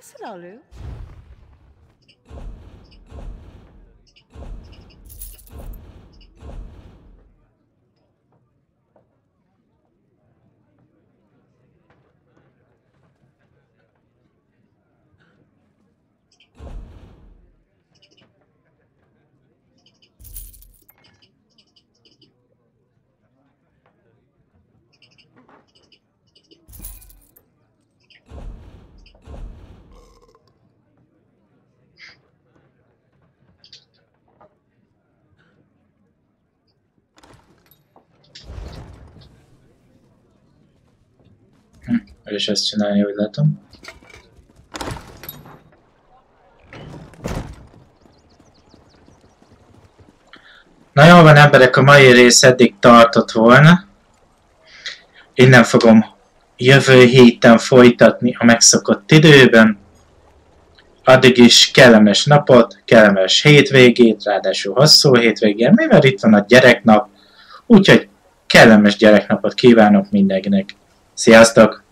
Salalu. És ezt csinálni, hogy látom. Na jól van, emberek, a mai rész eddig tartott volna. Innen fogom jövő héten folytatni a megszokott időben. Addig is kellemes napot, kellemes hétvégét, ráadásul hosszú hétvégén, mivel itt van a gyereknap. Úgyhogy kellemes gyereknapot kívánok mindenkinek. Sziasztok!